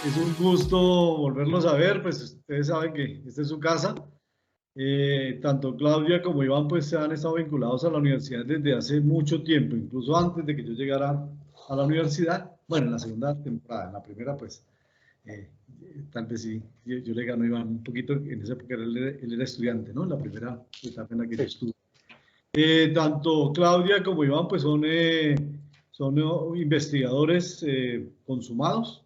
Es un gusto volverlos a ver, pues ustedes saben que esta es su casa. Tanto Claudia como Iván pues se han estado vinculados a la universidad desde hace mucho tiempo, incluso antes de que yo llegara a la universidad. Bueno, en la segunda temporada, en la primera pues eh, tal vez sí, yo le gano a Iván un poquito, en esa época él era estudiante, ¿no? En la primera etapa en la que yo estuve. Tanto Claudia como Iván pues son investigadores consumados.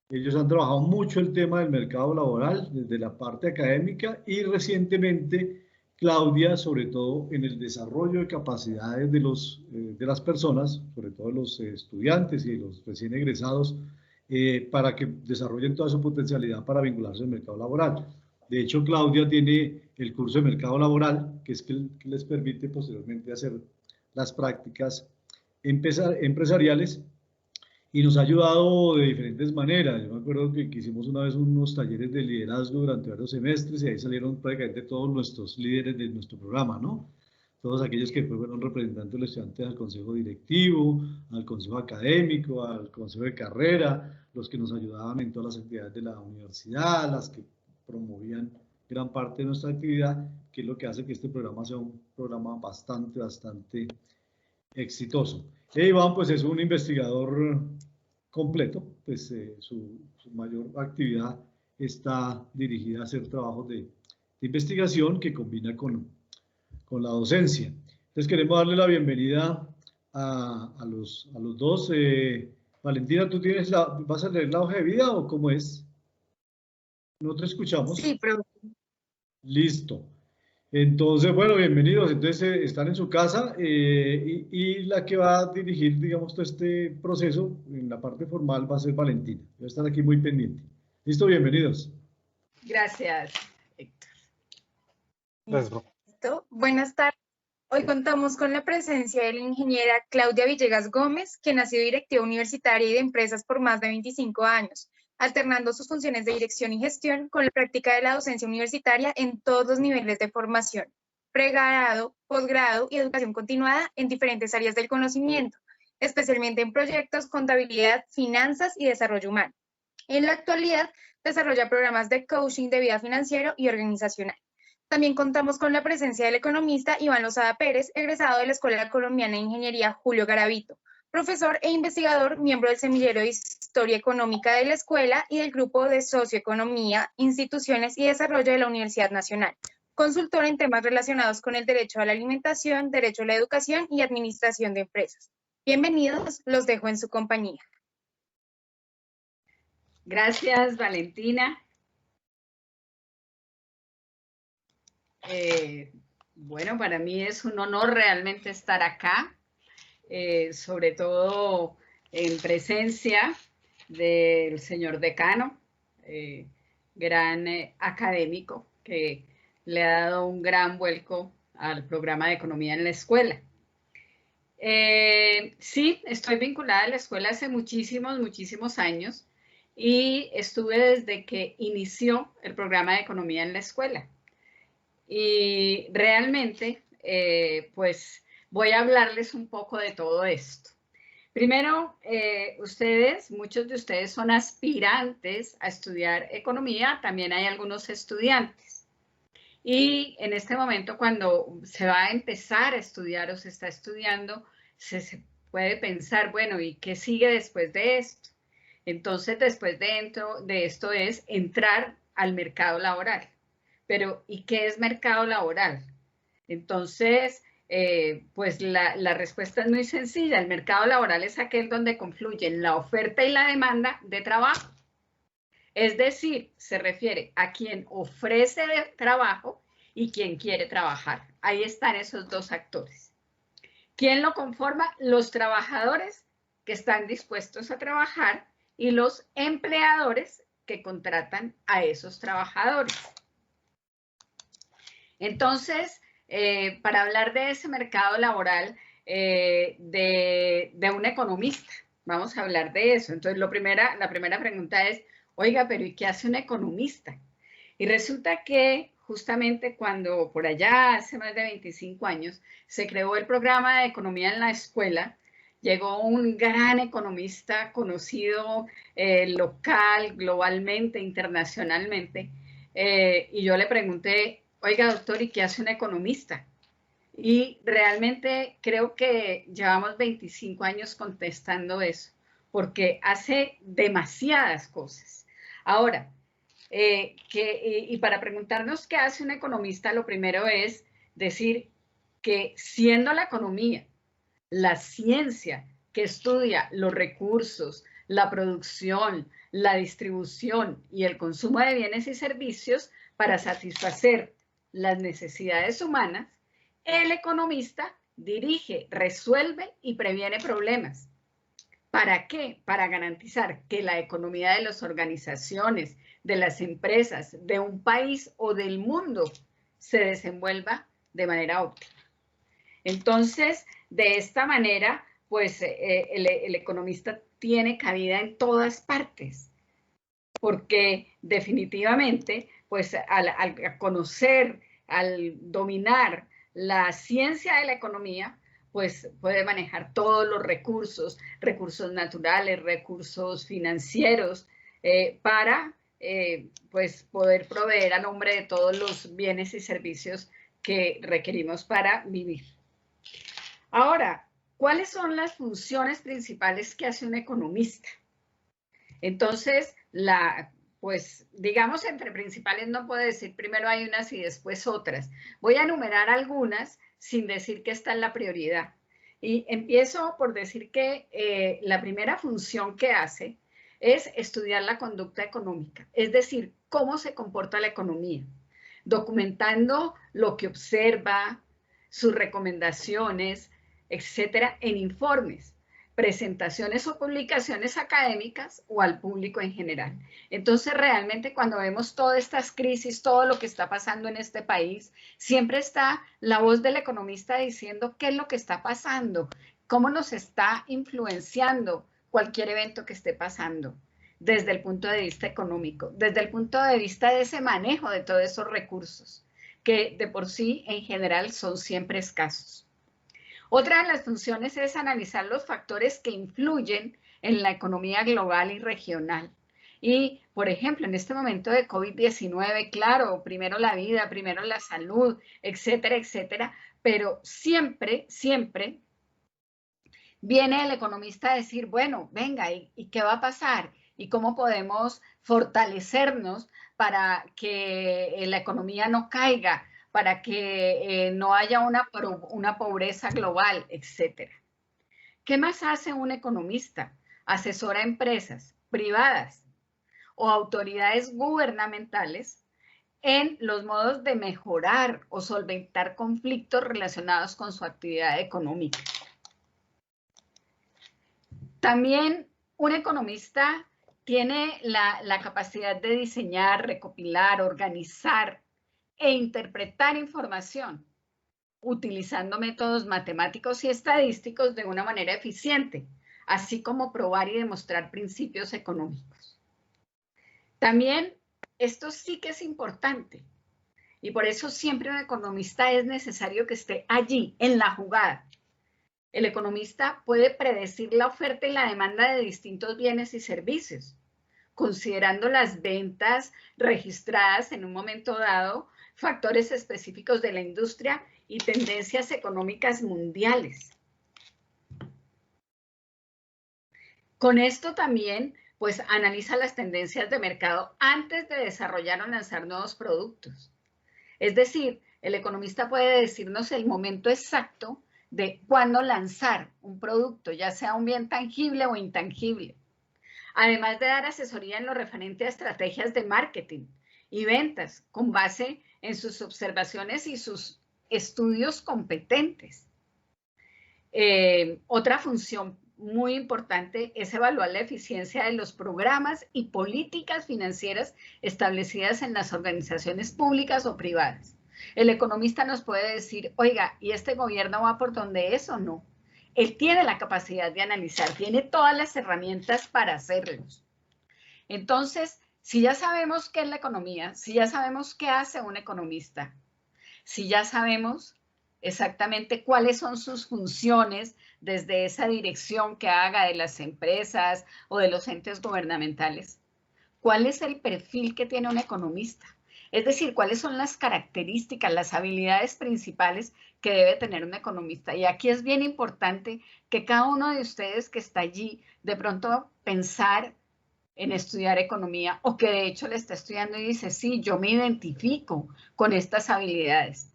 Ellos han trabajado mucho el tema del mercado laboral desde la parte académica y recientemente Claudia, sobre todo en el desarrollo de capacidades de las personas, sobre todo de los estudiantes y de los recién egresados, para que desarrollen toda su potencialidad para vincularse al mercado laboral. De hecho, Claudia tiene el curso de mercado laboral, que es que les permite posteriormente hacer las prácticas empresariales y nos ha ayudado de diferentes maneras. Yo me acuerdo que hicimos una vez unos talleres de liderazgo durante varios semestres y ahí salieron prácticamente todos nuestros líderes de nuestro programa, ¿no? Todos aquellos que fueron representantes de los estudiantes al consejo directivo, al consejo académico, al consejo de carrera, los que nos ayudaban en todas las actividades de la universidad, las que promovían gran parte de nuestra actividad, que es lo que hace que este programa sea un programa bastante exitoso. Iván, pues es un investigador completo, pues su mayor actividad está dirigida a hacer trabajos de investigación que combina con la docencia. Entonces queremos darle la bienvenida a los dos. Valentina, ¿tú vas a leer la hoja de vida o cómo es? ¿No te escuchamos? Sí, profe. Listo. Entonces, bueno, bienvenidos. Entonces, están en su casa y la que va a dirigir, digamos, todo este proceso en la parte formal va a ser Valentina. Va a estar aquí muy pendiente. Listo, bienvenidos. Gracias, Héctor. Gracias, profe. Listo. Buenas tardes. Hoy contamos con la presencia de la ingeniera Claudia Villegas Gómez, quien ha sido directiva universitaria y de empresas por más de 25 años, alternando sus funciones de dirección y gestión con la práctica de la docencia universitaria en todos los niveles de formación, pregrado, posgrado y educación continuada en diferentes áreas del conocimiento, especialmente en proyectos, contabilidad, finanzas y desarrollo humano. En la actualidad, desarrolla programas de coaching de vida financiero y organizacional. También contamos con la presencia del economista Iván Lozada Pérez, egresado de la Escuela Colombiana de Ingeniería Julio Garavito, profesor e investigador, miembro del Semillero de Historia Económica de la Escuela y del Grupo de Socioeconomía, Instituciones y Desarrollo de la Universidad Nacional, consultor en temas relacionados con el derecho a la alimentación, derecho a la educación y administración de empresas. Bienvenidos, los dejo en su compañía. Gracias, Valentina. Bueno, para mí es un honor realmente estar acá, sobre todo en presencia del señor decano, gran académico, que le ha dado un gran vuelco al programa de economía en la escuela. Sí, estoy vinculada a la escuela hace muchísimos años y estuve desde que inició el programa de economía en la escuela. Y realmente, pues voy a hablarles un poco de todo esto. Primero, muchos de ustedes son aspirantes a estudiar economía, también hay algunos estudiantes. Y en este momento, cuando se va a empezar a estudiar o se está estudiando, se puede pensar, bueno, ¿y qué sigue después de esto? Entonces, después de esto es entrar al mercado laboral. Pero, ¿y qué es mercado laboral? Entonces, pues la respuesta es muy sencilla. El mercado laboral es aquel donde confluyen la oferta y la demanda de trabajo. Es decir, se refiere a quien ofrece trabajo y quien quiere trabajar. Ahí están esos dos actores. ¿Quién lo conforma? Los trabajadores que están dispuestos a trabajar y los empleadores que contratan a esos trabajadores. Entonces, para hablar de ese mercado laboral de un economista, vamos a hablar de eso. Entonces, la primera pregunta es, oiga, pero ¿y qué hace un economista? Y resulta que justamente cuando por allá hace más de 25 años se creó el programa de economía en la escuela, llegó un gran economista conocido local, globalmente, internacionalmente, y yo le pregunté, oiga, doctor, ¿y qué hace un economista? Y realmente creo que llevamos 25 años contestando eso, porque hace demasiadas cosas. Ahora, y para preguntarnos qué hace un economista, lo primero es decir que siendo la economía la ciencia que estudia los recursos, la producción, la distribución y el consumo de bienes y servicios para satisfacer las necesidades humanas, el economista dirige, resuelve y previene problemas. ¿Para qué? Para garantizar que la economía de las organizaciones, de las empresas, de un país o del mundo se desenvuelva de manera óptima. Entonces, de esta manera, pues el economista tiene cabida en todas partes, porque definitivamente, pues al conocer, al dominar la ciencia de la economía, pues puede manejar todos los recursos, recursos naturales, recursos financieros, para pues poder proveer a nombre de todos los bienes y servicios que requerimos para vivir. Ahora, ¿cuáles son las funciones principales que hace un economista? Entonces, pues digamos entre principales no puedo decir primero hay unas y después otras. Voy a enumerar algunas sin decir que esta es la prioridad. Y empiezo por decir que la primera función que hace es estudiar la conducta económica, es decir, cómo se comporta la economía, documentando lo que observa, sus recomendaciones, etcétera, en informes, presentaciones o publicaciones académicas o al público en general. Entonces, realmente cuando vemos todas estas crisis, todo lo que está pasando en este país, siempre está la voz del economista diciendo qué es lo que está pasando, cómo nos está influenciando cualquier evento que esté pasando desde el punto de vista económico, desde el punto de vista de ese manejo de todos esos recursos, que de por sí en general son siempre escasos. Otra de las funciones es analizar los factores que influyen en la economía global y regional. Y, por ejemplo, en este momento de COVID-19, claro, primero la vida, primero la salud, etcétera, etcétera, pero siempre, siempre viene el economista a decir, bueno, venga, ¿y qué va a pasar? ¿Y cómo podemos fortalecernos para que la economía no caiga, para que no haya una pobreza global, etcétera? ¿Qué más hace un economista? Asesora a empresas privadas o autoridades gubernamentales en los modos de mejorar o solventar conflictos relacionados con su actividad económica. También un economista tiene la capacidad de diseñar, recopilar, organizar e interpretar información utilizando métodos matemáticos y estadísticos de una manera eficiente, así como probar y demostrar principios económicos. También esto sí que es importante y por eso siempre un economista es necesario que esté allí, en la jugada. El economista puede predecir la oferta y la demanda de distintos bienes y servicios, considerando las ventas registradas en un momento dado, factores específicos de la industria y tendencias económicas mundiales. Con esto también, pues, analiza las tendencias de mercado antes de desarrollar o lanzar nuevos productos. Es decir, el economista puede decirnos el momento exacto de cuándo lanzar un producto, ya sea un bien tangible o intangible. Además de dar asesoría en lo referente a estrategias de marketing y ventas con base en sus observaciones y sus estudios competentes. Otra función muy importante es evaluar la eficiencia de los programas y políticas financieras establecidas en las organizaciones públicas o privadas. El economista nos puede decir, oiga, ¿y este gobierno va por donde es o no? Él tiene la capacidad de analizar, tiene todas las herramientas para hacerlos. Entonces, si ya sabemos qué es la economía, si ya sabemos qué hace un economista, si ya sabemos exactamente cuáles son sus funciones desde esa dirección que haga de las empresas o de los entes gubernamentales. ¿Cuál es el perfil que tiene un economista? Es decir, cuáles son las características, las habilidades principales que debe tener un economista. Y aquí es bien importante que cada uno de ustedes que está allí, de pronto pensar en estudiar economía o que de hecho le está estudiando y dice, sí, yo me identifico con estas habilidades.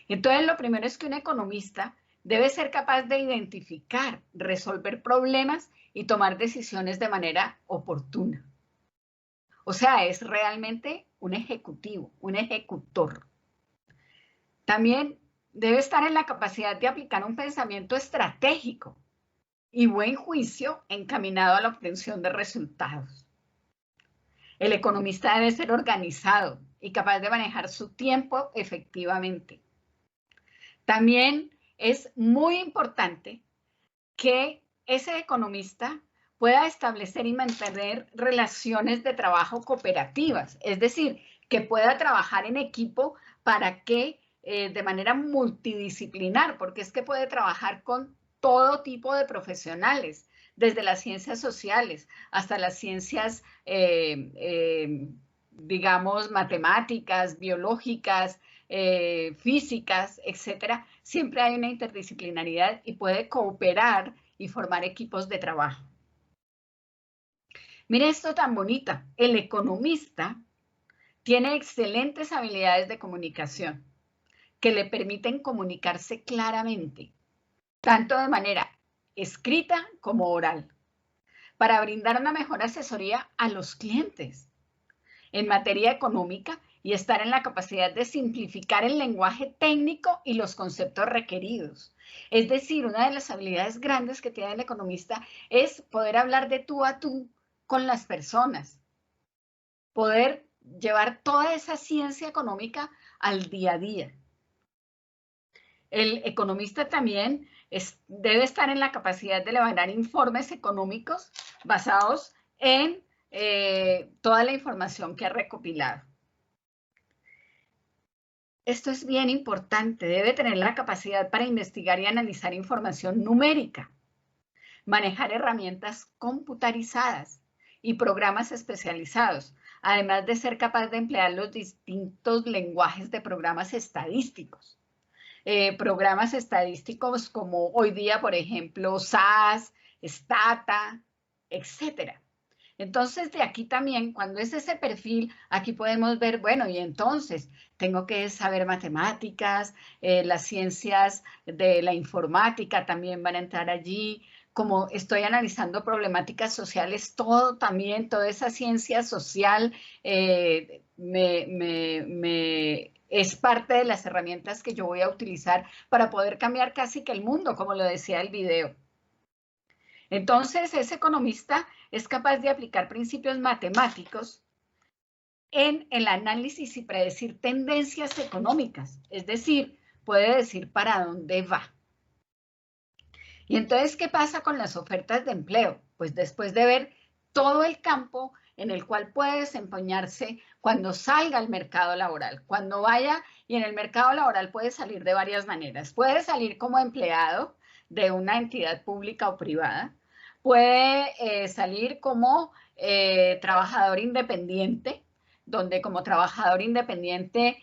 Entonces, lo primero es que un economista debe ser capaz de identificar, resolver problemas y tomar decisiones de manera oportuna. O sea, es realmente un ejecutivo, un ejecutor. También debe estar en la capacidad de aplicar un pensamiento estratégico y buen juicio encaminado a la obtención de resultados. El economista debe ser organizado y capaz de manejar su tiempo efectivamente. También es muy importante que ese economista pueda establecer y mantener relaciones de trabajo cooperativas, es decir, que pueda trabajar en equipo para que de manera multidisciplinar, porque es que puede trabajar con todo tipo de profesionales, desde las ciencias sociales hasta las ciencias, digamos, matemáticas, biológicas, físicas, etcétera. Siempre hay una interdisciplinaridad y puede cooperar y formar equipos de trabajo. Mire esto tan bonito. El economista tiene excelentes habilidades de comunicación que le permiten comunicarse claramente, tanto de manera escrita como oral, para brindar una mejor asesoría a los clientes en materia económica y estar en la capacidad de simplificar el lenguaje técnico y los conceptos requeridos. Es decir, una de las habilidades grandes que tiene el economista es poder hablar de tú a tú con las personas, poder llevar toda esa ciencia económica al día a día. El economista también debe estar en la capacidad de elaborar informes económicos basados en toda la información que ha recopilado. Esto es bien importante, debe tener la capacidad para investigar y analizar información numérica, manejar herramientas computarizadas y programas especializados, además de ser capaz de emplear los distintos lenguajes de programas estadísticos. Programas estadísticos como hoy día, por ejemplo, SAS, Stata, etcétera. Entonces, de aquí también, cuando es ese perfil, aquí podemos ver, bueno, y entonces tengo que saber matemáticas, las ciencias de la informática también van a entrar allí, como estoy analizando problemáticas sociales, todo también, toda esa ciencia social es parte de las herramientas que yo voy a utilizar para poder cambiar casi que el mundo, como lo decía el video. Entonces, ese economista es capaz de aplicar principios matemáticos en el análisis y predecir tendencias económicas, es decir, puede decir para dónde va. Y entonces, ¿qué pasa con las ofertas de empleo? Pues después de ver todo el campo en el cual puede desempeñarse cuando salga al mercado laboral, cuando vaya, y en el mercado laboral puede salir de varias maneras. Puede salir como empleado de una entidad pública o privada, puede salir como trabajador independiente, donde como trabajador independiente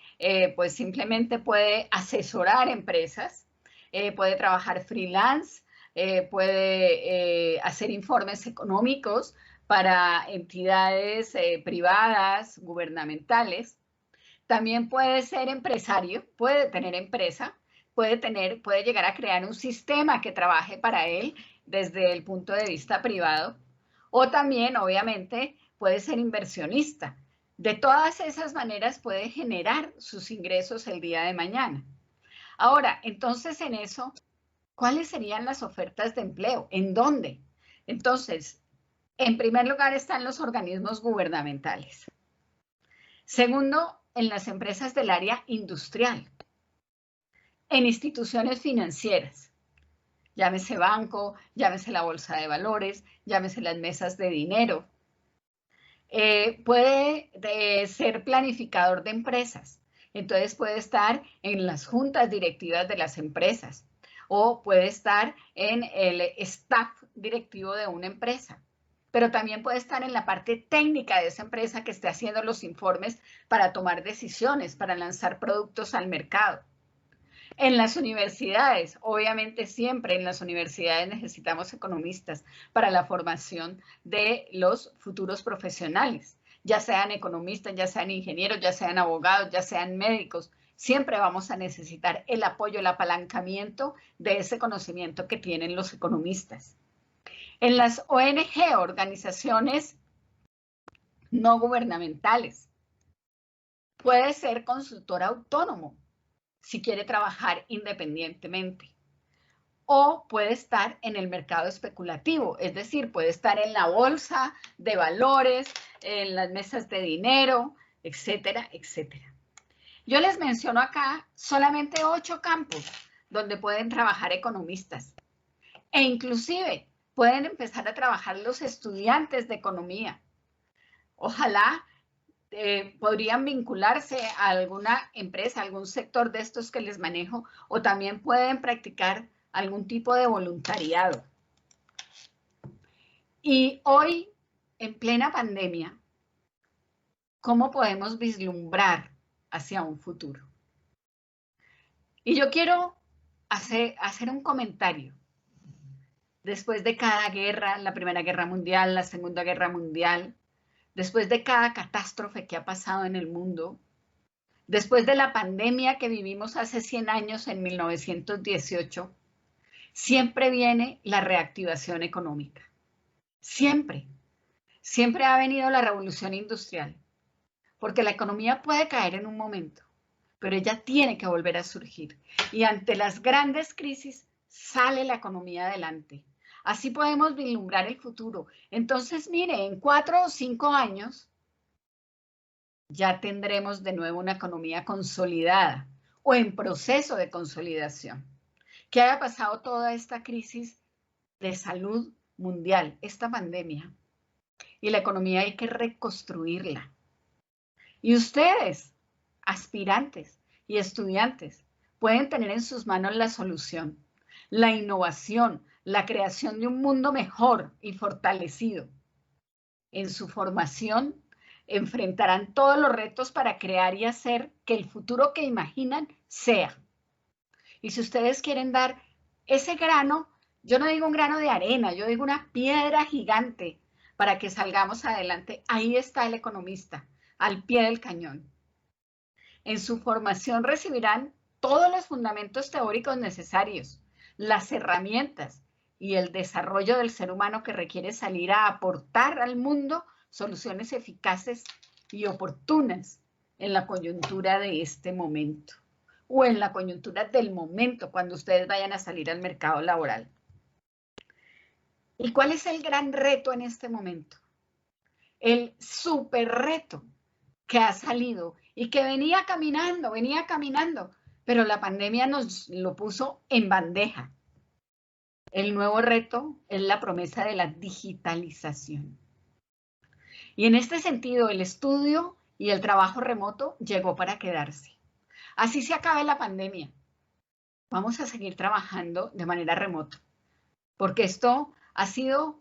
pues simplemente puede asesorar empresas, puede trabajar freelance, puede hacer informes económicos para entidades privadas, gubernamentales. También puede ser empresario, puede tener empresa, puede llegar a crear un sistema que trabaje para él desde el punto de vista privado. O también, obviamente, puede ser inversionista. De todas esas maneras puede generar sus ingresos el día de mañana. Ahora, entonces en eso, ¿cuáles serían las ofertas de empleo? ¿En dónde? Entonces, en primer lugar están los organismos gubernamentales. Segundo, en las empresas del área industrial. En instituciones financieras. Llámese banco, llámese la bolsa de valores, llámese las mesas de dinero. Puede ser planificador de empresas, Entonces puede estar en las juntas directivas de las empresas o puede estar en el staff directivo de una empresa. Pero también puede estar en la parte técnica de esa empresa que esté haciendo los informes para tomar decisiones, para lanzar productos al mercado. En las universidades, obviamente siempre en las universidades necesitamos economistas para la formación de los futuros profesionales, ya sean economistas, ya sean ingenieros, ya sean abogados, ya sean médicos. Siempre vamos a necesitar el apoyo, el apalancamiento de ese conocimiento que tienen los economistas. En las ONG, organizaciones no gubernamentales, puede ser consultor autónomo si quiere trabajar independientemente. O puede estar en el mercado especulativo, es decir, puede estar en la bolsa de valores, en las mesas de dinero, etcétera, etcétera. Yo les menciono acá solamente 8 campos donde pueden trabajar economistas. E inclusive pueden empezar a trabajar los estudiantes de economía. Ojalá podrían vincularse a alguna empresa, a algún sector de estos que les manejo, o también pueden practicar algún tipo de voluntariado. Y hoy, en plena pandemia, ¿cómo podemos vislumbrar hacia un futuro? Y yo quiero hacer un comentario. Después de cada guerra, la Primera Guerra Mundial, la Segunda Guerra Mundial, después de cada catástrofe que ha pasado en el mundo, después de la pandemia que vivimos hace 100 años, en 1918, siempre viene la reactivación económica. Siempre. Siempre ha venido la revolución industrial, porque la economía puede caer en un momento, pero ella tiene que volver a surgir. Y ante las grandes crisis sale la economía adelante. Así podemos vislumbrar el futuro. Entonces, mire, en 4 o 5 años ya tendremos de nuevo una economía consolidada o en proceso de consolidación. Que haya pasado toda esta crisis de salud mundial, esta pandemia, y la economía hay que reconstruirla. Y ustedes, aspirantes y estudiantes, pueden tener en sus manos la solución, la innovación, la creación de un mundo mejor y fortalecido. En su formación enfrentarán todos los retos para crear y hacer que el futuro que imaginan sea. Y si ustedes quieren dar ese grano, yo no digo un grano de arena, yo digo una piedra gigante para que salgamos adelante, ahí está el economista, al pie del cañón. En su formación recibirán todos los fundamentos teóricos necesarios, las herramientas y el desarrollo del ser humano que requiere salir a aportar al mundo soluciones eficaces y oportunas en la coyuntura de este momento o en la coyuntura del momento cuando ustedes vayan a salir al mercado laboral. ¿Y cuál es el gran reto en este momento? El súper reto que ha salido y que venía caminando, pero la pandemia nos lo puso en bandeja. El nuevo reto es la promesa de la digitalización. Y en este sentido, el estudio y el trabajo remoto llegó para quedarse. Así se acabe la pandemia. Vamos a seguir trabajando de manera remota, porque esto ha sido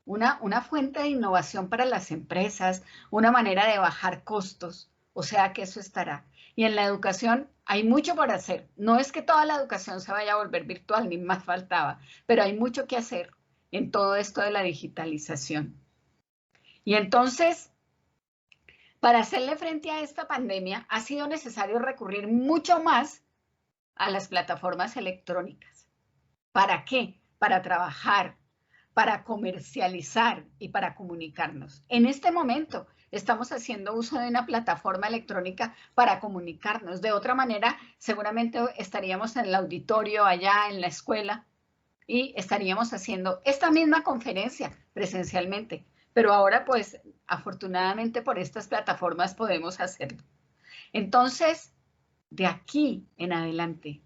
una fuente de innovación para las empresas, una manera de bajar costos, o sea que eso estará. Y en la educación hay mucho por hacer. No es que toda la educación se vaya a volver virtual, ni más faltaba, pero hay mucho que hacer en todo esto de la digitalización. Y entonces, para hacerle frente a esta pandemia, ha sido necesario recurrir mucho más a las plataformas electrónicas. ¿Para qué? Para trabajar, para comercializar y para comunicarnos. En este momento estamos haciendo uso de una plataforma electrónica para comunicarnos. De otra manera, seguramente estaríamos en el auditorio allá en la escuela y estaríamos haciendo esta misma conferencia presencialmente. Pero ahora, pues, afortunadamente por estas plataformas podemos hacerlo. Entonces, de aquí en adelante,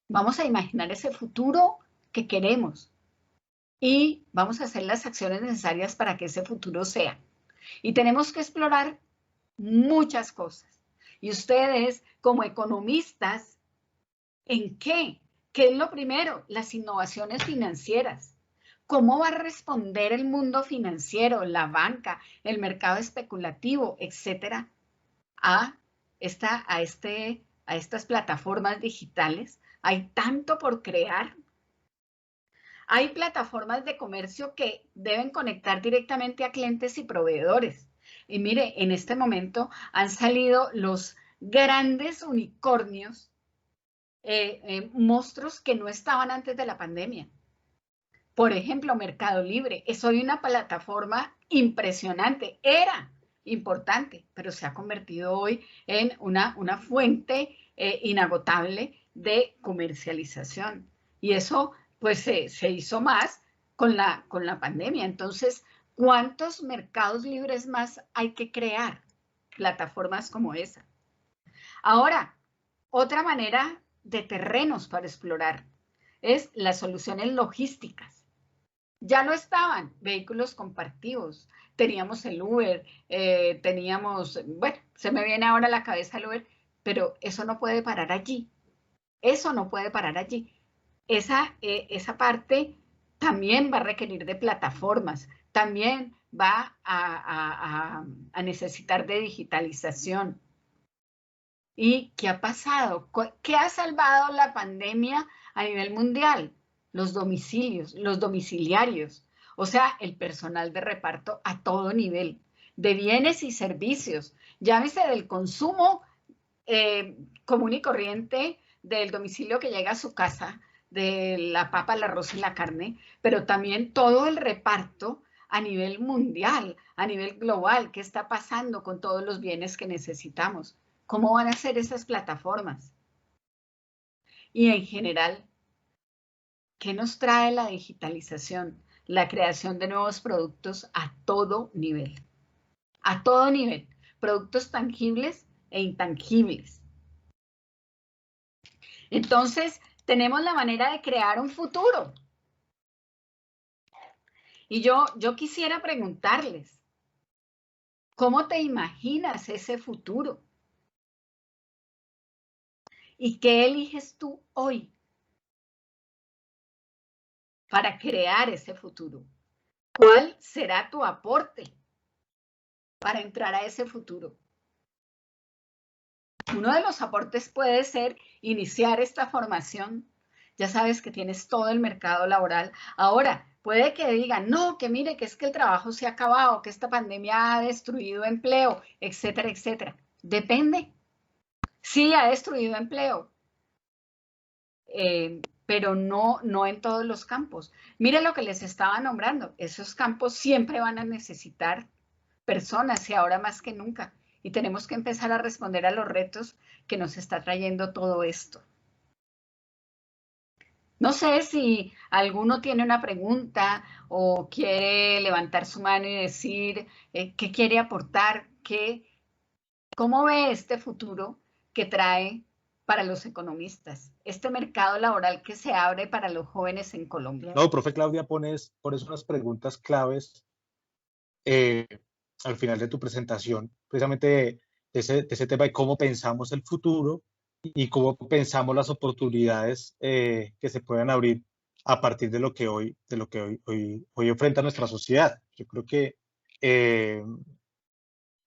vamos a imaginar ese futuro que queremos y vamos a hacer las acciones necesarias para que ese futuro sea. Y tenemos que explorar muchas cosas. Y ustedes, como economistas, ¿en qué? ¿Qué es lo primero? Las innovaciones financieras. ¿Cómo va a responder el mundo financiero, la banca, el mercado especulativo, etcétera, a estas plataformas digitales? Hay tanto por crear. Hay plataformas de comercio que deben conectar directamente a clientes y proveedores. Y mire, en este momento han salido los grandes unicornios, monstruos que no estaban antes de la pandemia. Por ejemplo, Mercado Libre es hoy una plataforma impresionante. Era importante, pero se ha convertido hoy en una fuente inagotable de comercialización. Y eso pues se hizo más con la pandemia. Entonces, ¿cuántos mercados libres más hay que crear? Plataformas como esa. Ahora, otra manera de terrenos para explorar es las soluciones logísticas. Ya no estaban vehículos compartidos, teníamos el Uber, teníamos, bueno, se me viene ahora a la cabeza el Uber, pero eso no puede parar allí. Eso no puede parar allí. Esa parte también va a requerir de plataformas, también va a necesitar de digitalización. ¿Y qué ha pasado? ¿Qué ha salvado la pandemia a nivel mundial? Los domicilios, los domiciliarios, o sea, el personal de reparto a todo nivel, de bienes y servicios, llámese del consumo común y corriente, del domicilio que llega a su casa, de la papa, el arroz y la carne, pero también todo el reparto a nivel mundial, a nivel global, qué está pasando con todos los bienes que necesitamos, cómo van a ser esas plataformas. Y en general, ¿qué nos trae la digitalización? La creación de nuevos productos a todo nivel. A todo nivel. Productos tangibles e intangibles. Entonces, tenemos la manera de crear un futuro. Y yo quisiera preguntarles, ¿cómo te imaginas ese futuro? ¿Y qué eliges tú hoy para crear ese futuro? ¿Cuál será tu aporte para entrar a ese futuro? Uno de los aportes puede ser iniciar esta formación. Ya sabes que tienes todo el mercado laboral. Ahora, puede que digan, no, que mire, que es que el trabajo se ha acabado, que esta pandemia ha destruido empleo, etcétera, etcétera. Depende. Sí, ha destruido empleo, pero no en todos los campos. Mire lo que les estaba nombrando. Esos campos siempre van a necesitar personas y ahora más que nunca. Y tenemos que empezar a responder a los retos que nos está trayendo todo esto. No sé si alguno tiene una pregunta o quiere levantar su mano y decir qué quiere aportar, cómo ve este futuro que trae para los economistas, este mercado laboral que se abre para los jóvenes en Colombia. No, profe Claudia, pones unas preguntas claves al final de tu presentación, precisamente de ese tema de cómo pensamos el futuro y cómo pensamos las oportunidades que se puedan abrir a partir de lo que hoy enfrenta nuestra sociedad. Yo creo que,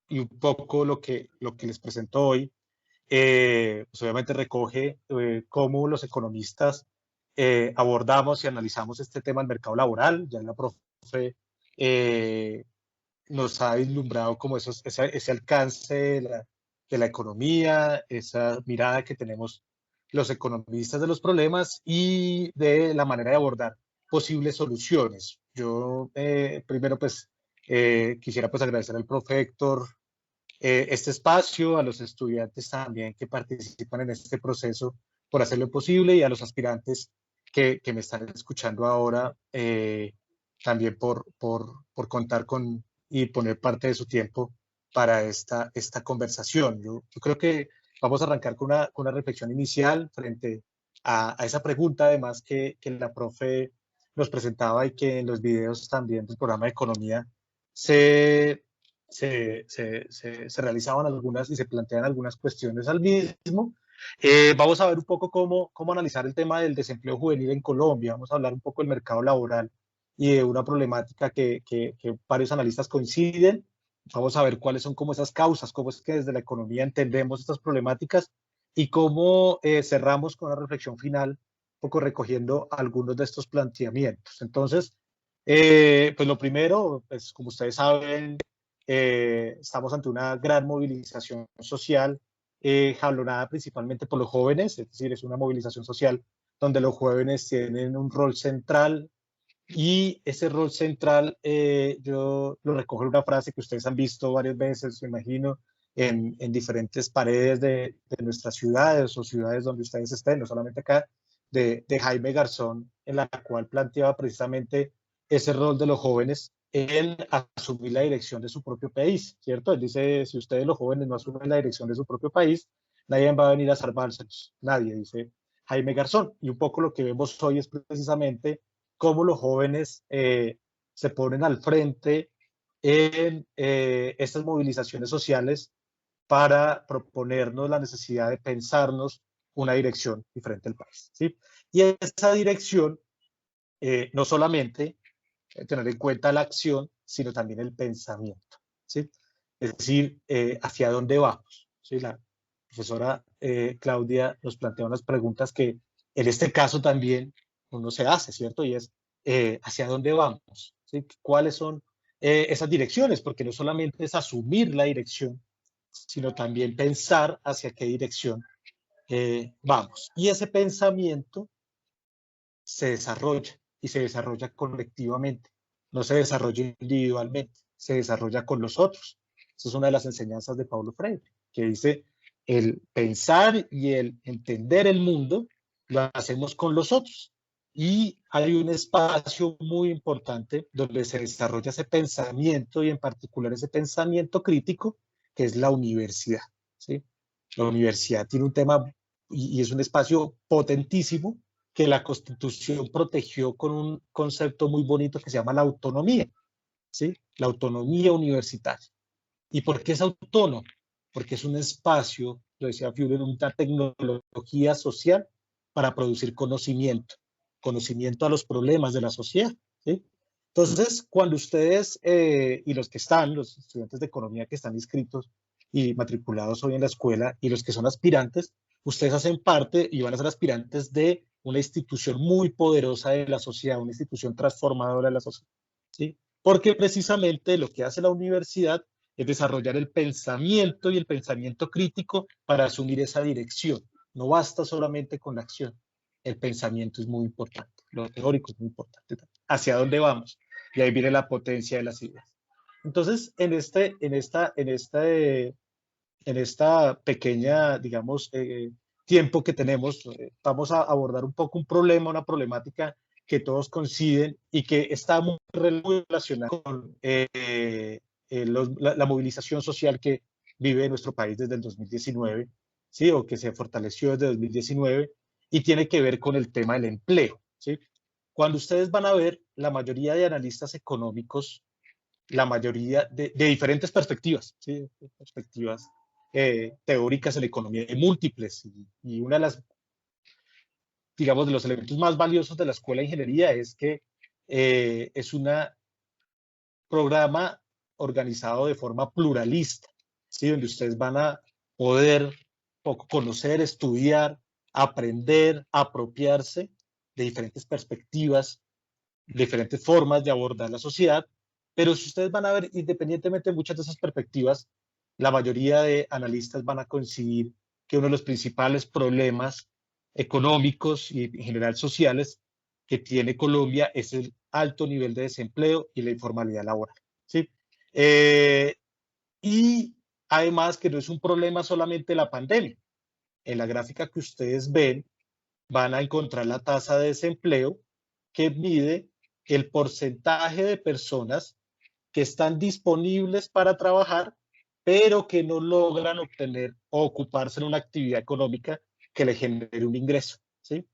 y un poco lo que les presento hoy, pues obviamente recoge cómo los economistas abordamos y analizamos este tema del mercado laboral. Ya la profe nos ha vislumbrado como ese alcance de la economía, esa mirada que tenemos los economistas de los problemas y de la manera de abordar posibles soluciones. Yo primero pues quisiera pues agradecer al profe Héctor este espacio, a los estudiantes también que participan en este proceso por hacerlo posible y a los aspirantes que me están escuchando ahora también por contar con y poner parte de su tiempo para esta conversación. Yo creo que vamos a arrancar con una reflexión inicial frente a esa pregunta, además que la profe nos presentaba y que en los videos también del programa de economía se se realizaban algunas y se plantean algunas cuestiones al mismo. Vamos a ver un poco cómo analizar el tema del desempleo juvenil en Colombia. Vamos a hablar un poco del mercado laboral y de una problemática que varios analistas coinciden. Vamos a ver cuáles son como esas causas, cómo es que desde la economía entendemos estas problemáticas y cómo cerramos con una reflexión final, un poco recogiendo algunos de estos planteamientos. Entonces, pues lo primero, pues como ustedes saben, estamos ante una gran movilización social, jalonada principalmente por los jóvenes, es decir, es una movilización social donde los jóvenes tienen un rol central y ese rol central yo lo recojo en una frase que ustedes han visto varias veces, me imagino, en diferentes paredes de nuestras ciudades o ciudades donde ustedes estén, no solamente acá, de Jaime Garzón, en la cual planteaba precisamente ese rol de los jóvenes en asumir la dirección de su propio país, ¿cierto? Él dice, si ustedes los jóvenes no asumen la dirección de su propio país, nadie va a venir a salvárselos, nadie, dice Jaime Garzón. Y un poco lo que vemos hoy es precisamente cómo los jóvenes se ponen al frente en estas movilizaciones sociales para proponernos la necesidad de pensarnos una dirección diferente al país, ¿sí? Y esa dirección no solamente tener en cuenta la acción, sino también el pensamiento, ¿sí? Es decir, hacia dónde vamos, ¿sí? La profesora Claudia nos plantea unas preguntas que en este caso también uno se hace, ¿cierto? Y es, ¿hacia dónde vamos? ¿Sí? ¿Cuáles son esas direcciones? Porque no solamente es asumir la dirección, sino también pensar hacia qué dirección vamos. Y ese pensamiento se desarrolla y se desarrolla colectivamente, no se desarrolla individualmente, se desarrolla con los otros. Esa es una de las enseñanzas de Paulo Freire, que dice, el pensar y el entender el mundo lo hacemos con los otros. Y hay un espacio muy importante donde se desarrolla ese pensamiento y en particular ese pensamiento crítico, que es la universidad, ¿sí? La universidad tiene un tema y es un espacio potentísimo que la Constitución protegió con un concepto muy bonito que se llama la autonomía, ¿sí? La autonomía universitaria. ¿Y por qué es autónomo? Porque es un espacio, lo decía Fuller, una tecnología social para producir conocimiento, conocimiento a los problemas de la sociedad, ¿sí? Entonces, cuando ustedes y los que están, los estudiantes de economía que están inscritos y matriculados hoy en la escuela y los que son aspirantes, ustedes hacen parte y van a ser aspirantes de una institución muy poderosa de la sociedad, una institución transformadora de la sociedad, ¿sí? Porque precisamente lo que hace la universidad es desarrollar el pensamiento y el pensamiento crítico para asumir esa dirección. No basta solamente con la acción. El pensamiento es muy importante, lo teórico es muy importante. ¿Hacia dónde vamos? Y ahí viene la potencia de las ideas. Entonces, en esta pequeña, digamos, tiempo que tenemos, vamos a abordar un poco un problema, una problemática que todos coinciden y que está muy relacionada con la movilización social que vive nuestro país desde el 2019, ¿sí? O que se fortaleció desde 2019 y tiene que ver con el tema del empleo, ¿sí? Cuando ustedes van a ver, la mayoría de analistas económicos, la mayoría de diferentes perspectivas, ¿sí? Perspectivas teóricas en la economía de múltiples. Y una de las, digamos, de los elementos más valiosos de la escuela de ingeniería es que es un programa organizado de forma pluralista, ¿sí? Donde ustedes van a poder conocer, estudiar, aprender, apropiarse de diferentes perspectivas, diferentes formas de abordar la sociedad, pero si ustedes van a ver, independientemente de muchas de esas perspectivas, la mayoría de analistas van a coincidir que uno de los principales problemas económicos y en general sociales que tiene Colombia es el alto nivel de desempleo y la informalidad laboral, ¿sí? Y además que no es un problema solamente la pandemia. En la gráfica que ustedes ven, van a encontrar la tasa de desempleo que mide el porcentaje de personas que están disponibles para trabajar, pero que no logran obtener o ocuparse en una actividad económica que le genere un ingreso, ¿sí?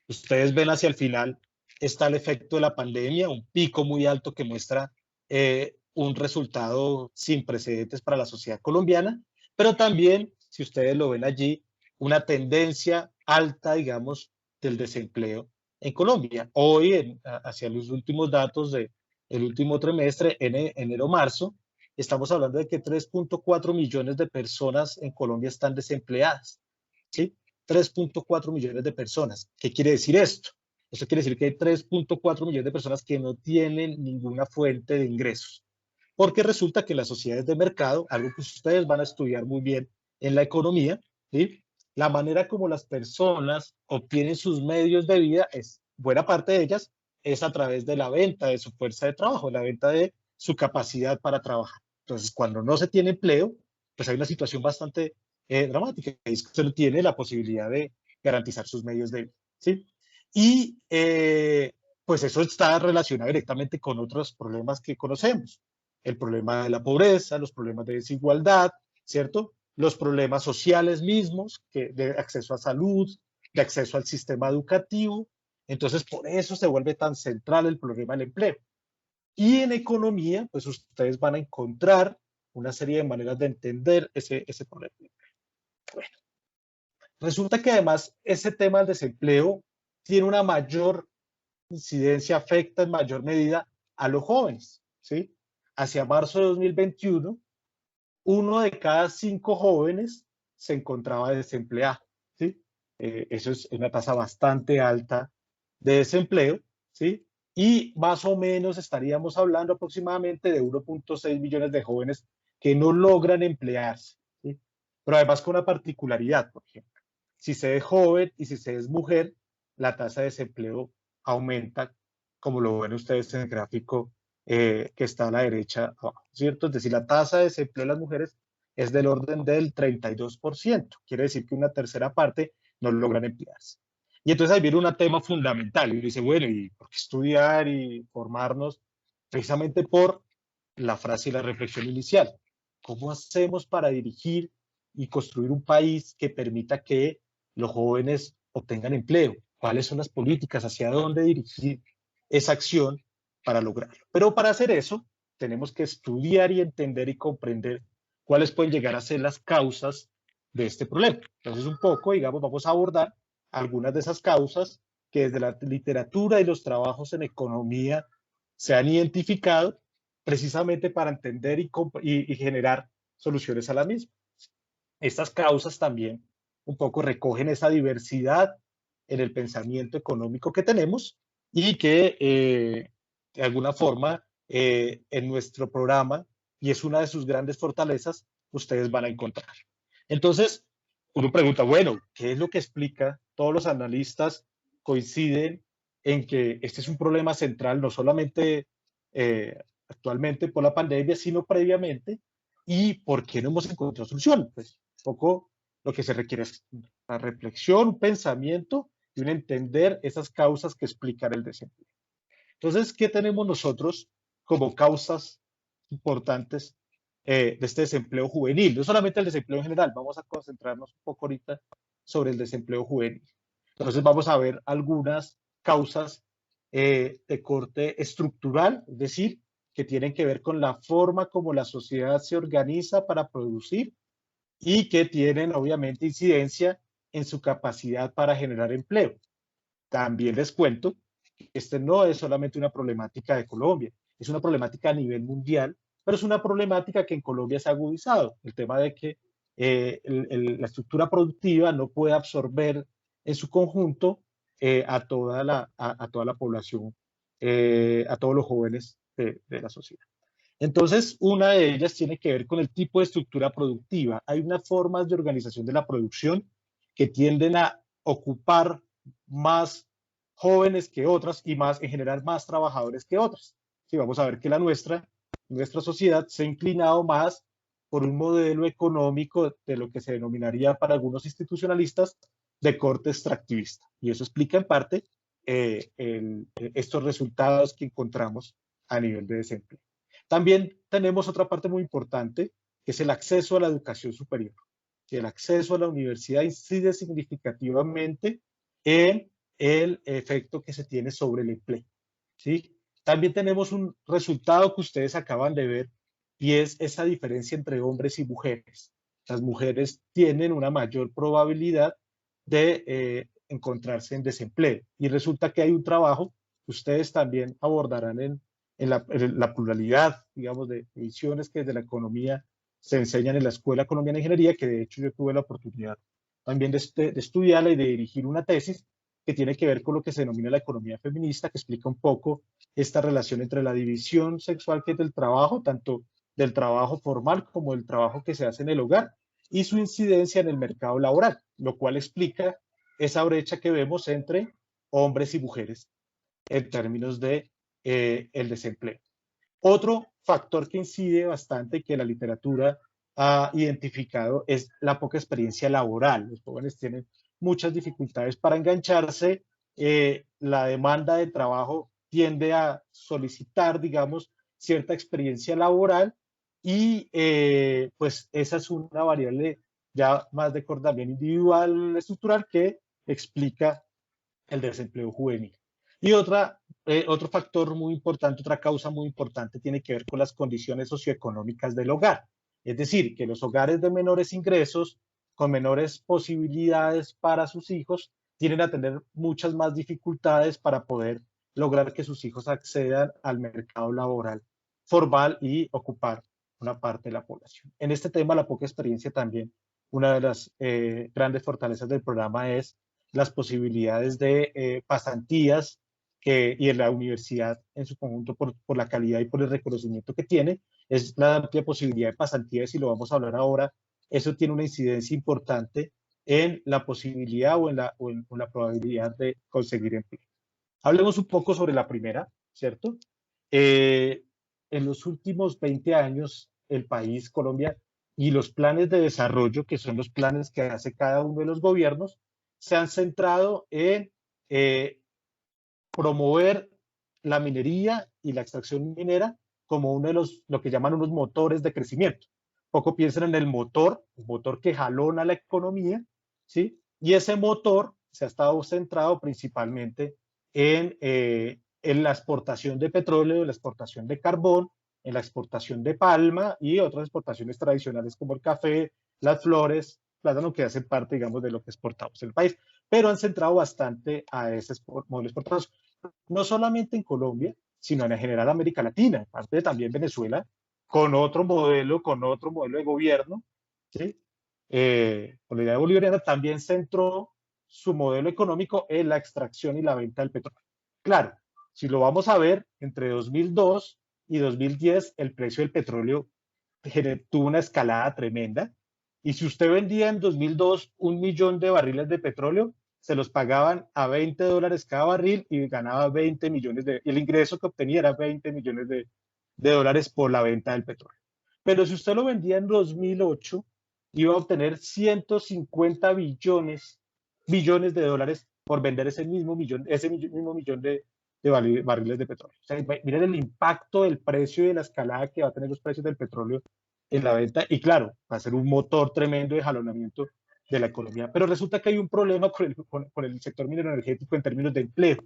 Ustedes ven hacia el final está el efecto de la pandemia, un pico muy alto que muestra un resultado sin precedentes para la sociedad colombiana, pero también, si ustedes lo ven allí, una tendencia alta, digamos, del desempleo en Colombia. Hoy, hacia los últimos datos del último trimestre, enero-marzo, estamos hablando de que 3.4 millones de personas en Colombia están desempleadas, ¿sí? 3.4 millones de personas. ¿Qué quiere decir esto? Eso quiere decir que hay 3.4 millones de personas que no tienen ninguna fuente de ingresos. Porque resulta que las sociedades de mercado, algo que ustedes van a estudiar muy bien en la economía, ¿sí? La manera como las personas obtienen sus medios de vida, buena parte de ellas, es a través de la venta de su fuerza de trabajo, la venta de su capacidad para trabajar. Entonces, cuando no se tiene empleo, pues hay una situación bastante dramática, y es que usted no tiene la posibilidad de garantizar sus medios de vida, ¿sí? Y pues eso está relacionado directamente con otros problemas que conocemos. El problema de la pobreza, los problemas de desigualdad, ¿cierto? Los problemas sociales mismos, de acceso a salud, de acceso al sistema educativo. Entonces, por eso se vuelve tan central el problema del empleo. Y en economía, pues ustedes van a encontrar una serie de maneras de entender ese problema. Bueno, resulta que además ese tema del desempleo tiene una mayor incidencia, afecta en mayor medida a los jóvenes, ¿sí? Hacia marzo de 2021, 1 de cada 5 jóvenes se encontraba desempleado, ¿sí? Eso es una tasa bastante alta de desempleo, ¿sí? Y más o menos estaríamos hablando aproximadamente de 1.6 millones de jóvenes que no logran emplearse, ¿sí? Pero además con una particularidad, por ejemplo. Si se es joven y si se es mujer, la tasa de desempleo aumenta, como lo ven ustedes en el gráfico que está a la derecha abajo, ¿cierto? Es decir, la tasa de desempleo de las mujeres es del orden del 32%. Quiere decir que una tercera parte no logran emplearse. Y entonces ahí viene un tema fundamental. Y uno dice, bueno, ¿y por qué estudiar y formarnos? Precisamente por la frase y la reflexión inicial. ¿Cómo hacemos para dirigir y construir un país que permita que los jóvenes obtengan empleo? ¿Cuáles son las políticas? ¿Hacia dónde dirigir esa acción para lograrlo? Pero para hacer eso, tenemos que estudiar y entender y comprender cuáles pueden llegar a ser las causas de este problema. Entonces, un poco, digamos, vamos a abordar algunas de esas causas que desde la literatura y los trabajos en economía se han identificado precisamente para entender y generar soluciones a la misma. Estas causas también un poco recogen esa diversidad en el pensamiento económico que tenemos y que de alguna forma en nuestro programa, y es una de sus grandes fortalezas, ustedes van a encontrar. Entonces, uno pregunta, bueno, ¿qué es lo que explica? Todos los analistas coinciden en que este es un problema central, no solamente actualmente por la pandemia, sino previamente, y por qué no hemos encontrado solución. Pues un poco lo que se requiere es una reflexión, un pensamiento y un entender esas causas que explican el desempleo. Entonces, ¿qué tenemos nosotros como causas importantes de este desempleo juvenil? No solamente el desempleo en general, vamos a concentrarnos un poco ahorita sobre el desempleo juvenil. Entonces, vamos a ver algunas causas de corte estructural, es decir, que tienen que ver con la forma como la sociedad se organiza para producir y que tienen obviamente incidencia en su capacidad para generar empleo. También les cuento que este no es solamente una problemática de Colombia, es una problemática a nivel mundial, pero es una problemática que en Colombia se ha agudizado. El tema de que la estructura productiva no puede absorber en su conjunto a toda la población, a todos los jóvenes de la sociedad. Entonces, una de ellas tiene que ver con el tipo de estructura productiva. Hay unas formas de organización de la producción que tienden a ocupar más jóvenes que otras y más, en general, más trabajadores que otras. Sí, vamos a ver que nuestra sociedad se ha inclinado más por un modelo económico de lo que se denominaría para algunos institucionalistas de corte extractivista. Y eso explica en parte estos resultados que encontramos a nivel de desempleo. También tenemos otra parte muy importante, que es el acceso a la educación superior. Que el acceso a la universidad incide significativamente en el efecto que se tiene sobre el empleo, ¿sí? También tenemos un resultado que ustedes acaban de ver y es esa diferencia entre hombres y mujeres. Las mujeres tienen una mayor probabilidad de encontrarse en desempleo y resulta que hay un trabajo que ustedes también abordarán en la pluralidad, digamos, de visiones que desde la economía se enseñan en la Escuela Colombiana de Ingeniería, que de hecho yo tuve la oportunidad también de estudiarla y de dirigir una tesis que tiene que ver con lo que se denomina la economía feminista, que explica un poco esta relación entre la división sexual que es del trabajo, tanto del trabajo formal como del trabajo que se hace en el hogar, y su incidencia en el mercado laboral, lo cual explica esa brecha que vemos entre hombres y mujeres en términos de el desempleo. Otro factor que incide bastante y que la literatura ha identificado es la poca experiencia laboral. Los jóvenes tienen muchas dificultades para engancharse, la demanda de trabajo tiende a solicitar, digamos, cierta experiencia laboral y pues esa es una variable ya más de corte también individual, estructural, que explica el desempleo juvenil. Y otro factor muy importante, otra causa muy importante tiene que ver con las condiciones socioeconómicas del hogar. Es decir, que los hogares de menores ingresos, con menores posibilidades para sus hijos, tienen a tener muchas más dificultades para poder lograr que sus hijos accedan al mercado laboral formal y ocupar una parte de la población. En este tema, la poca experiencia también, una de las grandes fortalezas del programa es las posibilidades de pasantías y en la universidad en su conjunto por la calidad y por el reconocimiento que tiene, es la amplia posibilidad de pasantías y lo vamos a hablar ahora. Eso tiene una incidencia importante en la posibilidad o en la probabilidad de conseguir empleo. Hablemos un poco sobre la primera, ¿cierto? En los últimos 20 años, el país, Colombia, y los planes de desarrollo, que son los planes que hace cada uno de los gobiernos, se han centrado en promover la minería y la extracción minera como uno de lo que llaman unos motores de crecimiento. Poco piensan en el motor que jalona la economía, ¿sí? Y ese motor se ha estado centrado principalmente en la exportación de petróleo, la exportación de carbón, en la exportación de palma y otras exportaciones tradicionales como el café, las flores, plátano, que hacen parte, digamos, de lo que exportamos en el país, pero han centrado bastante a ese modelo exportador, no solamente en Colombia, sino en general América Latina, parte de también Venezuela, con otro modelo de gobierno, ¿sí? Con la idea bolivariana, también centró su modelo económico en la extracción y la venta del petróleo. Claro, si lo vamos a ver, entre 2002 y 2010, el precio del petróleo tuvo una escalada tremenda. Y si usted vendía en 2002 1 millón de barriles de petróleo, se los pagaban a $20 cada barril y ganaba 20 millones y el ingreso que obtenía era 20 millones de dólares por la venta del petróleo. Pero si usted lo vendía en 2008, iba a obtener 150 billones de dólares por vender ese mismo millón de barriles de petróleo. O sea, miren el impacto del precio y de la escalada que va a tener los precios del petróleo en la venta. Y claro, va a ser un motor tremendo de jalonamiento de la economía. Pero resulta que hay un problema con el sector minero energético en términos de empleo,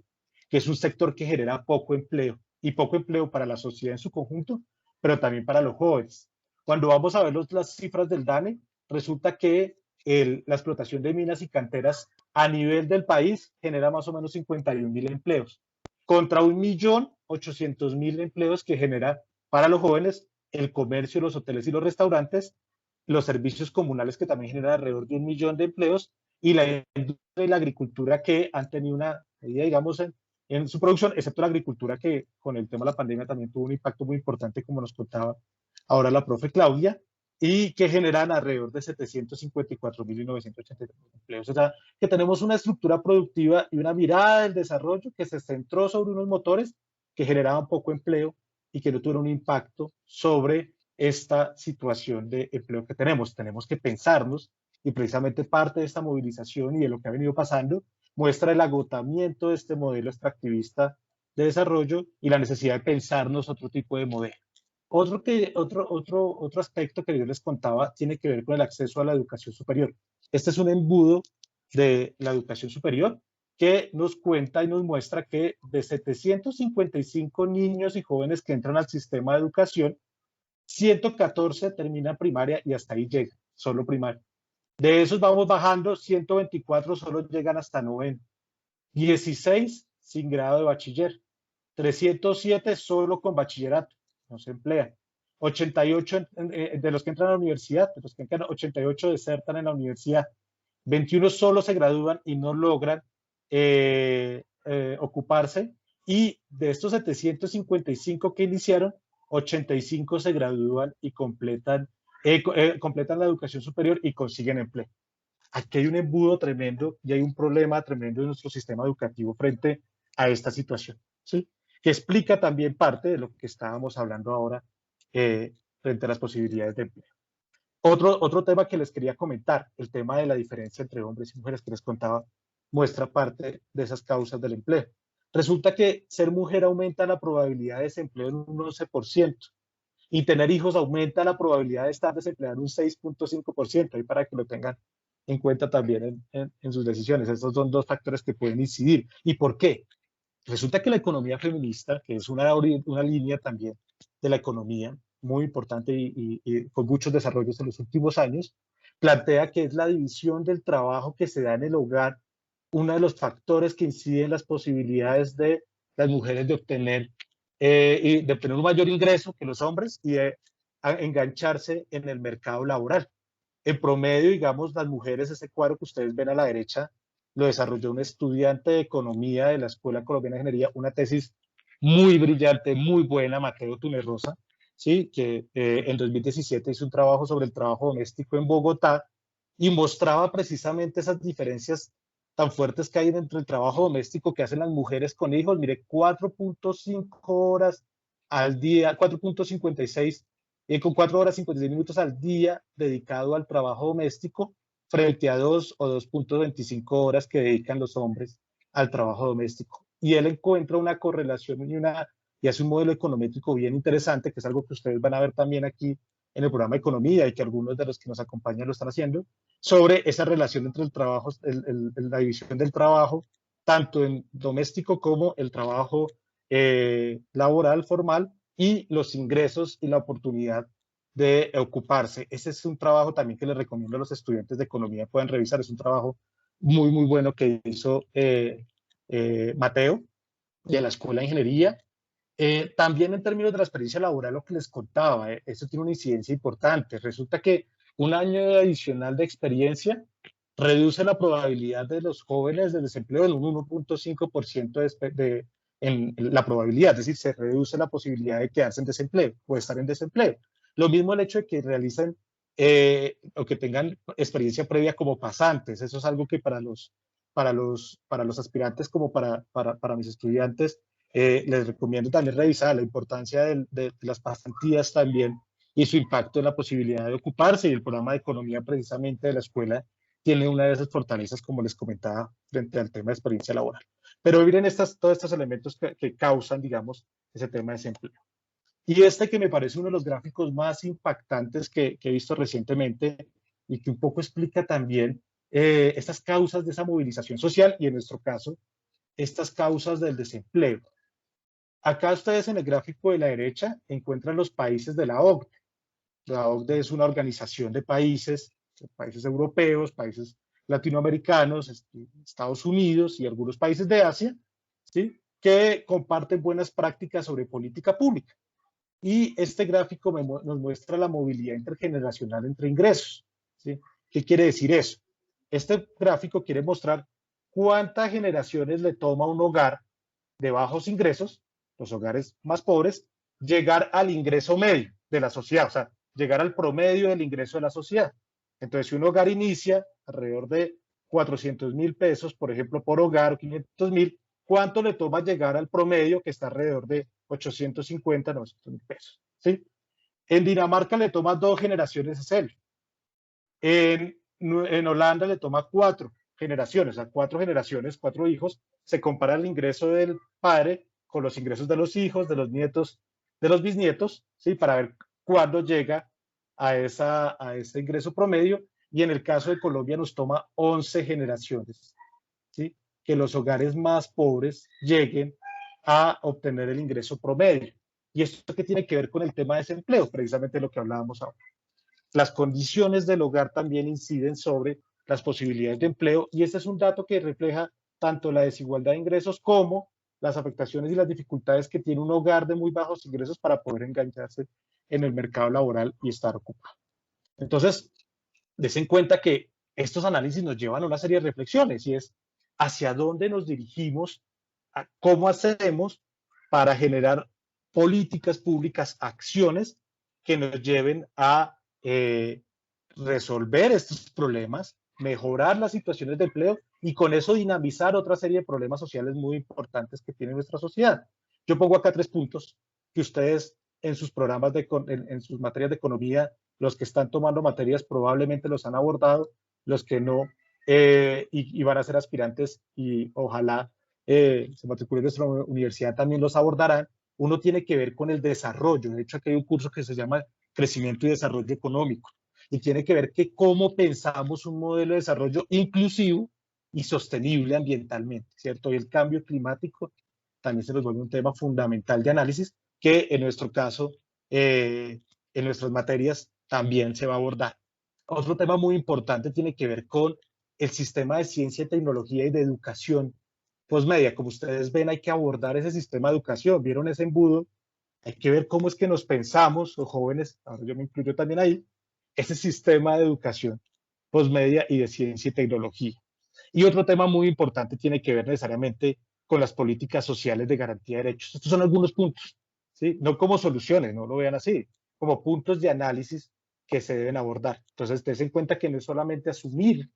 que es un sector que genera poco empleo y poco empleo para la sociedad en su conjunto, pero también para los jóvenes. Cuando vamos a ver las cifras del DANE, resulta que la explotación de minas y canteras a nivel del país genera más o menos 51.000 empleos, contra 1.800.000 empleos que genera para los jóvenes el comercio, los hoteles y los restaurantes, los servicios comunales que también generan alrededor de 1 millón de empleos y la industria y la agricultura que han tenido una medida, digamos, en su producción, excepto la agricultura que con el tema de la pandemia también tuvo un impacto muy importante, como nos contaba ahora la profe Claudia, y que generan alrededor de 754.983 empleos. O sea, que tenemos una estructura productiva y una mirada del desarrollo que se centró sobre unos motores que generaban poco empleo y que no tuvieron un impacto sobre esta situación de empleo que tenemos. Tenemos que pensarnos, y precisamente parte de esta movilización y de lo que ha venido pasando muestra el agotamiento de este modelo extractivista de desarrollo y la necesidad de pensarnos otro tipo de modelo. Otro aspecto que yo les contaba tiene que ver con el acceso a la educación superior. Este es un embudo de la educación superior que nos cuenta y nos muestra que de 755 niños y jóvenes que entran al sistema de educación, 114 terminan primaria y hasta ahí llegan, solo primaria. De esos vamos bajando, 124 solo llegan hasta noveno, 16 sin grado de bachiller, 307 solo con bachillerato, no se emplean. 88 de los que entran a la universidad, de los que entran, 88 desertan en la universidad. 21 solo se gradúan y no logran ocuparse. Y de estos 755 que iniciaron, 85 se gradúan y completan la educación superior y consiguen empleo. Aquí hay un embudo tremendo y hay un problema tremendo en nuestro sistema educativo frente a esta situación, ¿sí? Que explica también parte de lo que estábamos hablando ahora frente a las posibilidades de empleo. Otro tema que les quería comentar, el tema de la diferencia entre hombres y mujeres que les contaba, muestra parte de esas causas del empleo. Resulta que ser mujer aumenta la probabilidad de desempleo en un 11% y tener hijos aumenta la probabilidad de estar desempleado en un 6.5%, ahí para que lo tengan en cuenta también en sus decisiones. Estos son dos factores que pueden incidir. ¿Y por qué? Resulta que la economía feminista, que es una línea también de la economía muy importante y con muchos desarrollos en los últimos años, plantea que es la división del trabajo que se da en el hogar uno de los factores que inciden en las posibilidades de las mujeres de obtener un mayor ingreso que los hombres y de engancharse en el mercado laboral. En promedio, digamos, las mujeres, ese cuadro que ustedes ven a la derecha, lo desarrolló un estudiante de economía de la Escuela Colombiana de Ingeniería, una tesis muy brillante, muy buena, Mateo Tunerrosa, ¿sí? Que en 2017 hizo un trabajo sobre el trabajo doméstico en Bogotá y mostraba precisamente esas diferencias tan fuertes que hay entre el trabajo doméstico que hacen las mujeres con hijos. Mire, 4.5 horas al día, 4.56 con 4 horas 56 minutos al día dedicado al trabajo doméstico frente a 2 o 2.25 horas que dedican los hombres al trabajo doméstico. Y él encuentra una correlación y hace un modelo econométrico bien interesante, que es algo que ustedes van a ver también aquí en el programa de Economía y que algunos de los que nos acompañan lo están haciendo, sobre esa relación entre el trabajo, la división del trabajo, tanto en doméstico como el trabajo laboral formal, y los ingresos y la oportunidad de ocuparse. Ese es un trabajo también que les recomiendo a los estudiantes de economía puedan revisar. Es un trabajo muy, muy bueno que hizo Mateo de la Escuela de Ingeniería. También en términos de la experiencia laboral, lo que les contaba, eso tiene una incidencia importante. Resulta que un año adicional de experiencia reduce la probabilidad de los jóvenes de desempleo en un 1.5% en la probabilidad, es decir, se reduce la posibilidad de quedarse en desempleo o estar en desempleo. Lo mismo el hecho de que realicen o que tengan experiencia previa como pasantes. Eso es algo que para los aspirantes como para mis estudiantes les recomiendo también revisar la importancia de las pasantías también y su impacto en la posibilidad de ocuparse, y el programa de economía precisamente de la escuela tiene una de esas fortalezas, como les comentaba, frente al tema de experiencia laboral. Pero miren todos estos elementos que causan, digamos, ese tema de desempleo. Y este que me parece uno de los gráficos más impactantes que he visto recientemente y que un poco explica también estas causas de esa movilización social y en nuestro caso, estas causas del desempleo. Acá ustedes en el gráfico de la derecha encuentran los países de la OCDE. La OCDE es una organización de países europeos, países latinoamericanos, Estados Unidos y algunos países de Asia, ¿sí? Que comparten buenas prácticas sobre política pública. Y este gráfico nos muestra la movilidad intergeneracional entre ingresos, ¿sí? ¿Qué quiere decir eso? Este gráfico quiere mostrar cuántas generaciones le toma a un hogar de bajos ingresos, los hogares más pobres, llegar al ingreso medio de la sociedad, o sea, llegar al promedio del ingreso de la sociedad. Entonces, si un hogar inicia alrededor de 400.000 pesos, por ejemplo, por hogar, o 500.000, ¿cuánto le toma llegar al promedio, que está alrededor de 850, 900.000 pesos? ¿Sí? En Dinamarca le toma 2 generaciones hacerlo. En Holanda le toma 4 generaciones, o sea, 4 generaciones, 4 hijos. Se compara el ingreso del padre con los ingresos de los hijos, de los nietos, de los bisnietos, ¿sí? Para ver cuándo llega a ese ingreso promedio. Y en el caso de Colombia nos toma 11 generaciones, ¿sí? que los hogares más pobres lleguen a obtener el ingreso promedio. ¿Y esto qué tiene que ver con el tema de desempleo? Precisamente lo que hablábamos ahora. Las condiciones del hogar también inciden sobre las posibilidades de empleo, y este es un dato que refleja tanto la desigualdad de ingresos como las afectaciones y las dificultades que tiene un hogar de muy bajos ingresos para poder engancharse en el mercado laboral y estar ocupado. Entonces, des en cuenta que estos análisis nos llevan a una serie de reflexiones, y es hacia dónde nos dirigimos, a cómo hacemos para generar políticas públicas, acciones que nos lleven a resolver estos problemas, mejorar las situaciones de empleo y con eso dinamizar otra serie de problemas sociales muy importantes que tiene nuestra sociedad. Yo pongo acá 3 puntos que ustedes en sus programas, en sus materias de economía, los que están tomando materias probablemente los han abordado, los que no, y van a ser aspirantes y ojalá se matriculen en nuestra universidad también los abordarán. Uno tiene que ver con el desarrollo. De hecho, aquí hay un curso que se llama Crecimiento y Desarrollo Económico, y tiene que ver que cómo pensamos un modelo de desarrollo inclusivo y sostenible ambientalmente, ¿cierto? Y el cambio climático también se nos vuelve un tema fundamental de análisis que en nuestro caso, en nuestras materias, también se va a abordar. Otro tema muy importante tiene que ver con el sistema de ciencia, tecnología y de educación postmedia. Como ustedes ven, hay que abordar ese sistema de educación. ¿Vieron ese embudo? Hay que ver cómo es que nos pensamos, los jóvenes, ahora yo me incluyo también ahí, ese sistema de educación postmedia y de ciencia y tecnología. Y otro tema muy importante tiene que ver necesariamente con las políticas sociales de garantía de derechos. Estos son algunos puntos, ¿sí? No como soluciones, no lo vean así, como puntos de análisis que se deben abordar. Entonces, ten en cuenta que no es solamente asumir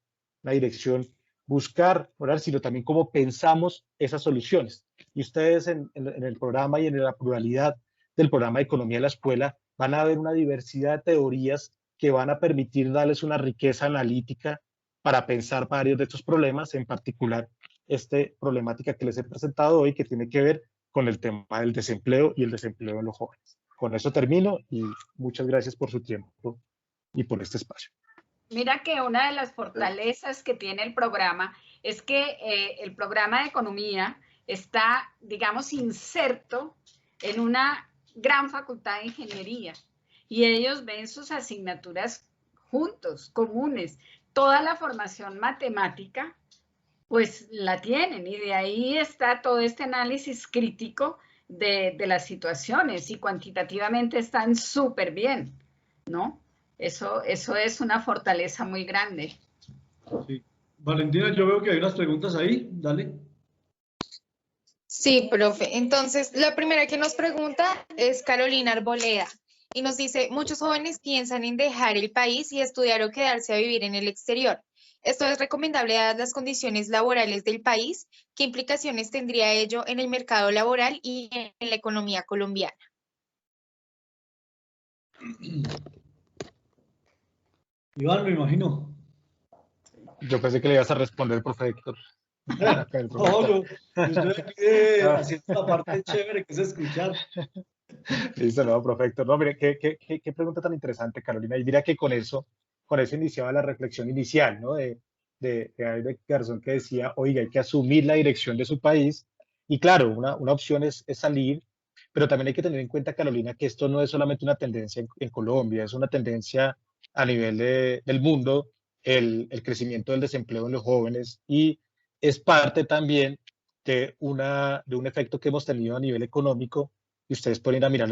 la dirección, buscar, orar, sino también cómo pensamos esas soluciones. Y ustedes en el programa y en la pluralidad del programa de Economía de la Escuela van a ver una diversidad de teorías que van a permitir darles una riqueza analítica para pensar varios de estos problemas, en particular esta problemática que les he presentado hoy, que tiene que ver con el tema del desempleo y el desempleo de los jóvenes. Con eso termino y muchas gracias por su tiempo y por este espacio. Mira que una de las fortalezas que tiene el programa es que el programa de economía está, digamos, inserto en una gran facultad de ingeniería y ellos ven sus asignaturas juntos, comunes. Toda la formación matemática, pues la tienen y de ahí está todo este análisis crítico de las situaciones y cuantitativamente están súper bien, ¿no? Eso es una fortaleza muy grande. Sí. Valentina, yo veo que hay unas preguntas ahí, dale. Sí, profe. Entonces, la primera que nos pregunta es Carolina Arboleda y nos dice, muchos jóvenes piensan en dejar el país y estudiar o quedarse a vivir en el exterior. ¿Esto es recomendable dadas las condiciones laborales del país? ¿Qué implicaciones tendría ello en el mercado laboral y en la economía colombiana? Iván, me imagino. Yo pensé que le ibas a responder, profe Héctor. No, yo estoy aquí haciendo la parte chévere que es escuchar. Listo, no, profe Héctor. No, mire, qué pregunta tan interesante, Carolina. Y mira que con eso iniciaba la reflexión inicial, ¿no? De David Garzón, que decía, oiga, hay que asumir la dirección de su país. Y claro, una opción es salir, pero también hay que tener en cuenta, Carolina, que esto no es solamente una tendencia en Colombia, es una tendencia a nivel del mundo, el crecimiento del desempleo en los jóvenes, y es parte también de un efecto que hemos tenido a nivel económico, y ustedes pueden ir a mirar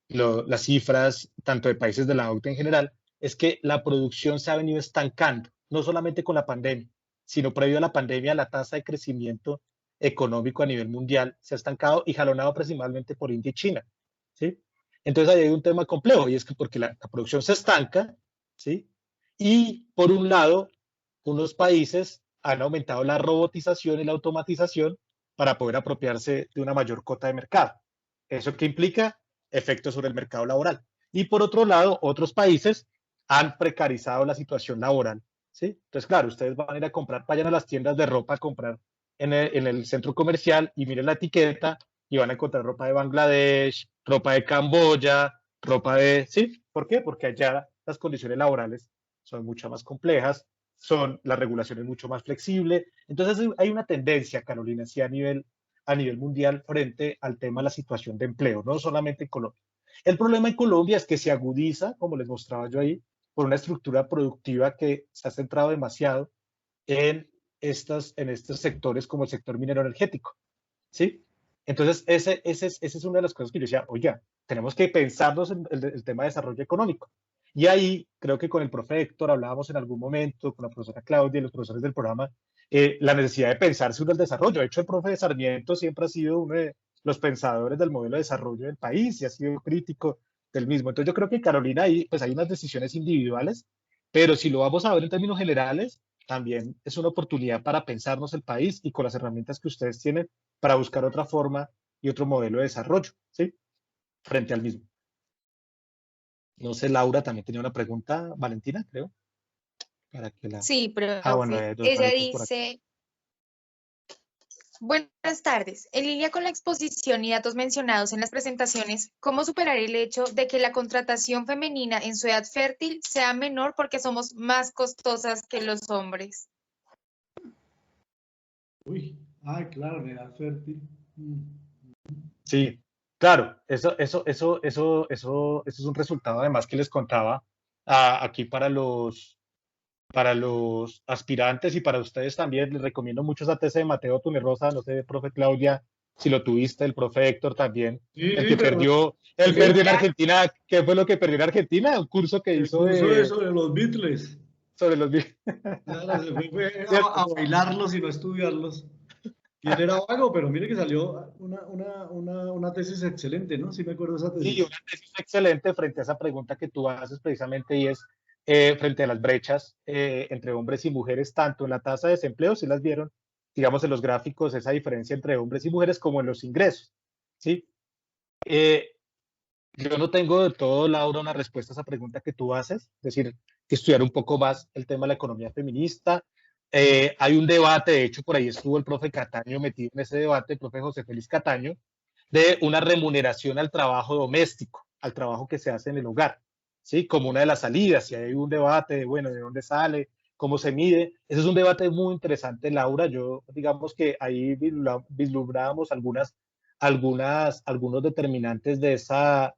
las cifras, tanto de países de la OCDE en general, es que la producción se ha venido estancando, no solamente con la pandemia, sino previo a la pandemia, la tasa de crecimiento económico a nivel mundial se ha estancado y jalonado principalmente por India y China, ¿sí? Entonces ahí hay un tema complejo, y es que porque la producción se estanca, ¿sí? Y por un lado, unos países han aumentado la robotización y la automatización para poder apropiarse de una mayor cota de mercado. ¿Eso qué implica? Efectos sobre el mercado laboral. Y por otro lado, otros países han precarizado la situación laboral, ¿sí? Entonces, claro, ustedes van a ir a comprar, vayan a las tiendas de ropa a comprar en el centro comercial y miren la etiqueta y van a encontrar ropa de Bangladesh, ropa de Camboya, ropa de... ¿Sí? ¿Por qué? Porque allá las condiciones laborales son mucho más complejas, la regulación es mucho más flexible. Entonces hay una tendencia, Carolina, sí, a nivel mundial frente al tema de la situación de empleo, no solamente en Colombia. El problema en Colombia es que se agudiza, como les mostraba yo ahí, por una estructura productiva que se ha centrado demasiado en estos sectores como el sector minero energético, ¿sí? Entonces, esa es una de las cosas que yo decía, oiga, tenemos que pensarnos en el tema de desarrollo económico. Y ahí creo que con el profe Héctor hablábamos en algún momento, con la profesora Claudia y los profesores del programa, la necesidad de pensarse uno el desarrollo. De hecho, el profe Sarmiento siempre ha sido uno de los pensadores del modelo de desarrollo del país y ha sido crítico del mismo. Entonces, yo creo que Carolina, ahí pues hay unas decisiones individuales, pero si lo vamos a ver en términos generales, también es una oportunidad para pensarnos el país y con las herramientas que ustedes tienen para buscar otra forma y otro modelo de desarrollo, ¿sí? Frente al mismo. No sé, Laura también tenía una pregunta, Valentina, creo, para que la... Sí, bueno, profe. hay dos Ella manitos por aquí. dice, buenas tardes. En línea con la exposición y datos mencionados en las presentaciones, ¿cómo superar el hecho de que la contratación femenina en su edad fértil sea menor porque somos más costosas que los hombres? Uy, claro, en edad fértil. Sí, claro, eso es un resultado además que les contaba aquí para los aspirantes y para ustedes también. Les recomiendo mucho esa tesis de Mateo Tunerrosa, no sé, profe Claudia, si lo tuviste, el profe Héctor también, Sí, el sí, que pero él el perdió en Argentina. ¿Qué fue lo que perdió en Argentina? Un curso que hizo curso de sobre los Beatles. sobre los... Claro, se fue ¿Cierto? a bailarlos y no a estudiarlos. Y él era vago, pero mire que salió una tesis excelente, ¿no? Sí me acuerdo de esa Sí, tesis. una tesis excelente frente a esa pregunta que tú haces precisamente y es frente a las brechas entre hombres y mujeres, tanto en la tasa de desempleo, si las vieron, digamos en los gráficos, esa diferencia entre hombres y mujeres, como en los ingresos, ¿sí? Eh, yo no tengo de todo, Laura, una respuesta a esa pregunta que tú haces, es decir, que estudiar un poco más el tema de la economía feminista. Hay un debate, de hecho, por ahí estuvo el profe Cataño metido en ese debate, el profe José Félix Cataño, de una remuneración al trabajo doméstico, al trabajo que se hace en el hogar, ¿sí? Como una de las salidas, y hay un debate de, bueno, de dónde sale, cómo se mide. Ese es un debate muy interesante, Laura. Yo, digamos que ahí vislumbrábamos algunos determinantes de esa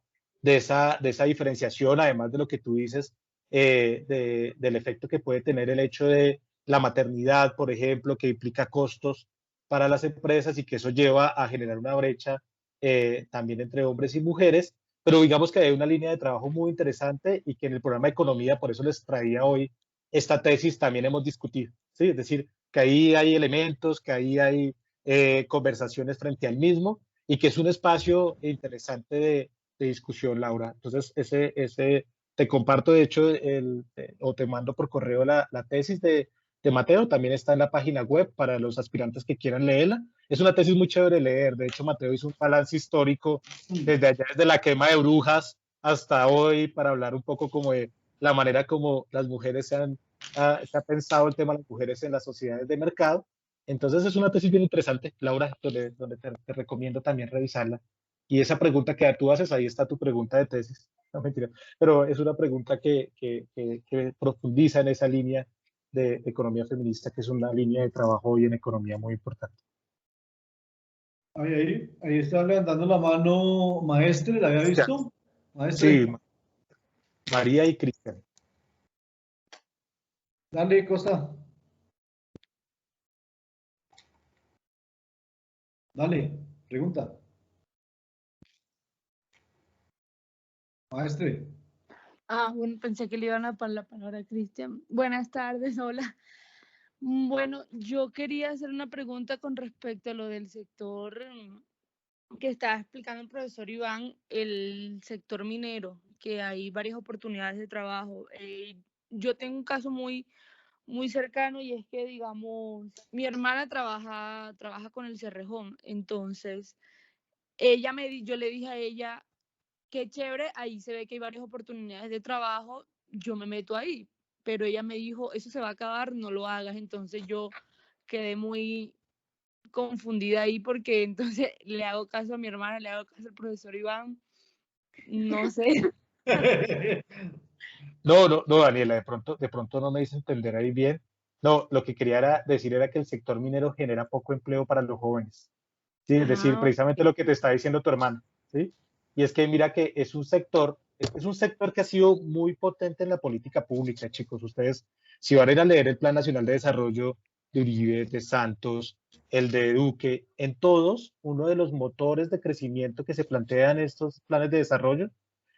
diferenciación, además de lo que tú dices, del efecto que puede tener el hecho de la maternidad, por ejemplo, que implica costos para las empresas y que eso lleva a generar una brecha también entre hombres y mujeres, pero digamos que hay una línea de trabajo muy interesante y que en el programa de economía, por eso les traía hoy esta tesis, también hemos discutido, ¿sí? Es decir, que ahí hay elementos, que ahí hay conversaciones frente al mismo y que es un espacio interesante de discusión, Laura. Entonces, te comparto, de hecho, o te mando por correo la tesis de Mateo, también está en la página web para los aspirantes que quieran leerla. Es una tesis muy chévere de leer. De hecho, Mateo hizo un balance histórico desde allá, desde la quema de brujas hasta hoy, para hablar un poco como de la manera como las mujeres se ha pensado el tema de las mujeres en las sociedades de mercado. Entonces es una tesis bien interesante, Laura, donde te recomiendo también revisarla. Y esa pregunta que tú haces, ahí está tu pregunta de tesis. No, mentira. Pero es una pregunta que profundiza en esa línea de economía feminista, que es una línea de trabajo hoy en economía muy importante. Ahí está levantando la mano maestre, ¿la había visto? Maestre. Sí, María y Cristian. Dale, Costa. Dale, pregunta. Maestre. Bueno, pensé que le iban a dar la palabra a Cristian. Buenas tardes, hola. Bueno, yo quería hacer una pregunta con respecto a lo del sector que estaba explicando el profesor Iván, el sector minero, que hay varias oportunidades de trabajo. Yo tengo un caso muy, muy cercano y es que, digamos, mi hermana trabaja con el Cerrejón, entonces yo le dije a ella, qué chévere, ahí se ve que hay varias oportunidades de trabajo, yo me meto ahí, pero ella me dijo, eso se va a acabar, no lo hagas, entonces yo quedé muy confundida ahí porque entonces le hago caso a mi hermana, le hago caso al profesor Iván, no sé. No, Daniela, de pronto no me hice entender ahí bien. No, lo que quería decir era que el sector minero genera poco empleo para los jóvenes. Sí, es decir, Ah, precisamente ok. lo que te está diciendo tu hermano, ¿sí? Y es que mira que es un sector que ha sido muy potente en la política pública, chicos. Ustedes, si van a ir a leer el Plan Nacional de Desarrollo de Uribe, de Santos, el de Duque, en todos, uno de los motores de crecimiento que se plantean en estos planes de desarrollo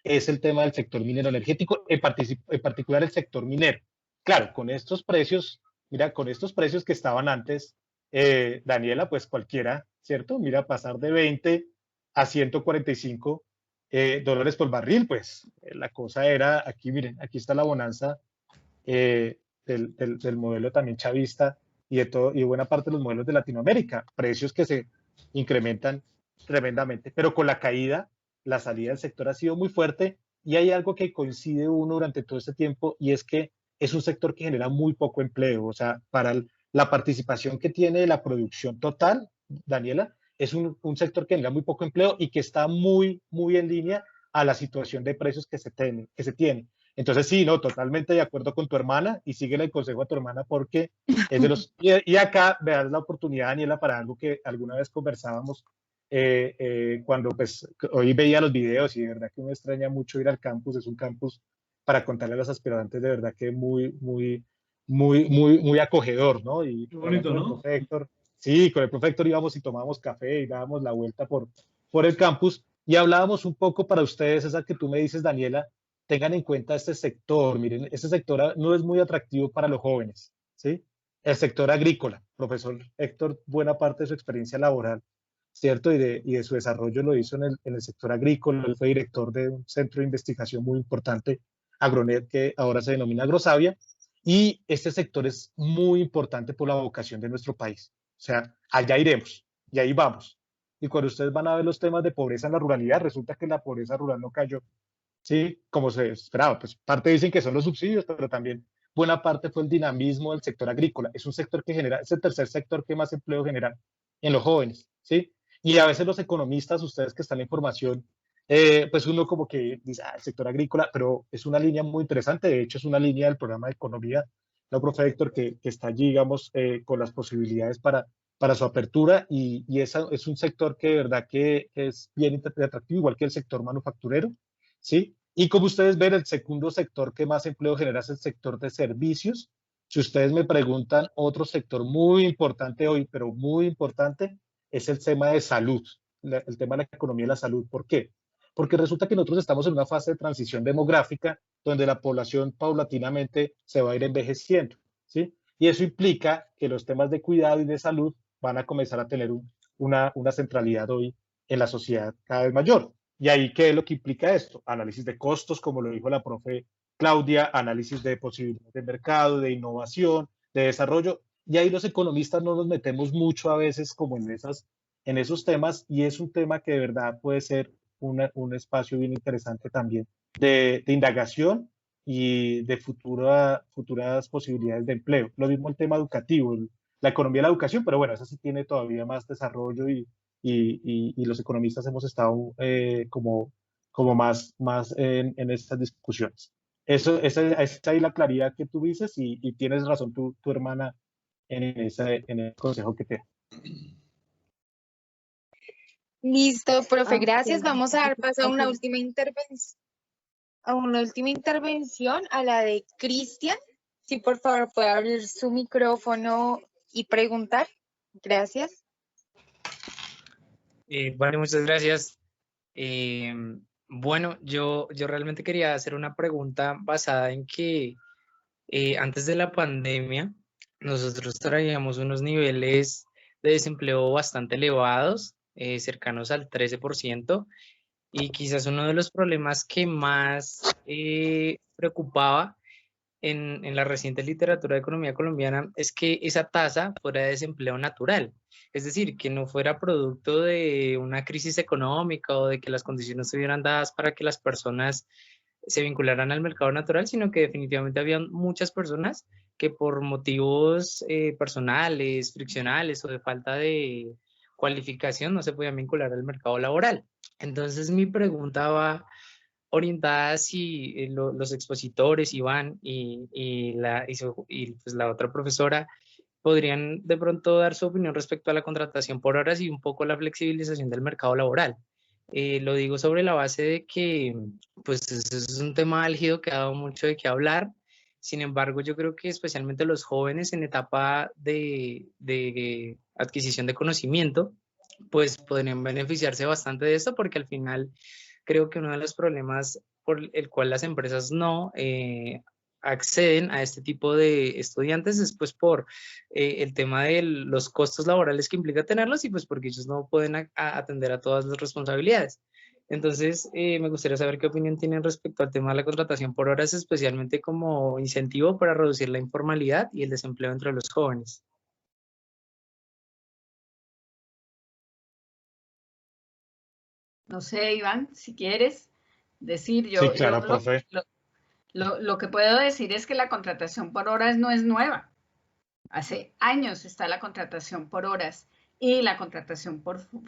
es el tema del sector minero energético, en particular el sector minero. Claro, con estos precios, mira, con estos precios que estaban antes, Daniela, pues cualquiera, ¿cierto? Mira, pasar de 20 a 145 dólares por barril, pues la cosa era, aquí miren, aquí está la bonanza del modelo también chavista y de todo, y buena parte de los modelos de Latinoamérica, precios que se incrementan tremendamente, pero con la caída, la salida del sector ha sido muy fuerte y hay algo que coincide uno durante todo este tiempo y es que es un sector que genera muy poco empleo, o sea, la participación que tiene la producción total, Daniela, es un sector que genera muy poco empleo y que está muy, muy en línea a la situación de precios que se tiene. Entonces, sí, no, totalmente de acuerdo con tu hermana y síguele el consejo a tu hermana porque es de los... Y acá veas la oportunidad, Daniela, para algo que alguna vez conversábamos cuando pues hoy veía los videos y de verdad que uno extraña mucho ir al campus, es un campus para contarle a los aspirantes de verdad que muy acogedor, ¿no? Y Qué por allá bonito, con el ¿no? profe Héctor, sí, con el profe Héctor íbamos y tomábamos café y dábamos la vuelta por el campus y hablábamos un poco para ustedes, esa que tú me dices, Daniela, tengan en cuenta este sector. Miren, este sector no es muy atractivo para los jóvenes, ¿sí? El sector agrícola, profesor Héctor, buena parte de su experiencia laboral, ¿cierto? Y de su desarrollo lo hizo en el sector agrícola. Él fue director de un centro de investigación muy importante, Agronet, que ahora se denomina Agrosavia. Y este sector es muy importante por la vocación de nuestro país. O sea, allá iremos y ahí vamos. Y cuando ustedes van a ver los temas de pobreza en la ruralidad, resulta que la pobreza rural no cayó, sí, como se esperaba. Pues parte dicen que son los subsidios, pero también buena parte fue el dinamismo del sector agrícola. Es un sector que genera, es el tercer sector que más empleo genera en los jóvenes, ¿sí? Y a veces los economistas, ustedes que están en formación, pues uno como que dice, el sector agrícola, pero es una línea muy interesante. De hecho, es una línea del programa de economía, la profe Héctor, que está allí, digamos, con las posibilidades para su apertura y es un sector que de verdad que es bien atractivo, igual que el sector manufacturero, ¿sí? Y como ustedes ven, el segundo sector que más empleo genera es el sector de servicios. Si ustedes me preguntan, otro sector muy importante hoy, pero muy importante, es el tema de salud, el tema de la economía y la salud. ¿Por qué? Porque resulta que nosotros estamos en una fase de transición demográfica donde la población paulatinamente se va a ir envejeciendo, ¿sí? Y eso implica que los temas de cuidado y de salud van a comenzar a tener una centralidad hoy en la sociedad cada vez mayor. Y ahí, ¿qué es lo que implica esto? Análisis de costos, como lo dijo la profe Claudia, análisis de posibilidades de mercado, de innovación, de desarrollo. Y ahí los economistas no nos metemos mucho a veces como en esos temas y es un tema que de verdad puede ser un espacio bien interesante también de indagación y de futuras posibilidades de empleo. Lo mismo el tema educativo, la economía de la educación, pero bueno, esa sí tiene todavía más desarrollo y los economistas hemos estado como más en estas discusiones. Esa es ahí la claridad que tú dices y tienes razón tu hermana en el consejo que te da. Listo, profe, Ah, gracias. ok. Vamos a dar paso a Ok. una última intervención, a la de Cristian. Si por favor puede abrir su micrófono y preguntar. Gracias. Vale, muchas gracias. Eh, bueno, yo realmente quería hacer una pregunta basada en que antes de la pandemia nosotros traíamos unos niveles de desempleo bastante elevados, cercanos al 13%, y quizás uno de los problemas que más preocupaba en la reciente literatura de economía colombiana es que esa tasa fuera de desempleo natural, es decir, que no fuera producto de una crisis económica o de que las condiciones estuvieran dadas para que las personas se vincularan al mercado natural, sino que definitivamente había muchas personas que por motivos personales, friccionales o de falta de cualificación no se podían vincular al mercado laboral. Entonces mi pregunta va orientada si los expositores, Iván pues la otra profesora, podrían de pronto dar su opinión respecto a la contratación por horas y un poco la flexibilización del mercado laboral. Lo digo sobre la base de que pues ese es un tema álgido que ha dado mucho de qué hablar. Sin embargo, yo creo que especialmente los jóvenes en etapa de adquisición de conocimiento, pues podrían beneficiarse bastante de esto, porque al final creo que uno de los problemas por el cual las empresas no acceden a este tipo de estudiantes es pues por el tema de los costos laborales que implica tenerlos y pues porque ellos no pueden atender a todas las responsabilidades. Entonces, me gustaría saber qué opinión tienen respecto al tema de la contratación por horas, especialmente como incentivo para reducir la informalidad y el desempleo entre los jóvenes. No sé, Iván, si quieres decir, Sí, claro, profe. Lo que puedo decir es que la contratación por horas no es nueva. Hace años está la contratación por horas y la contratación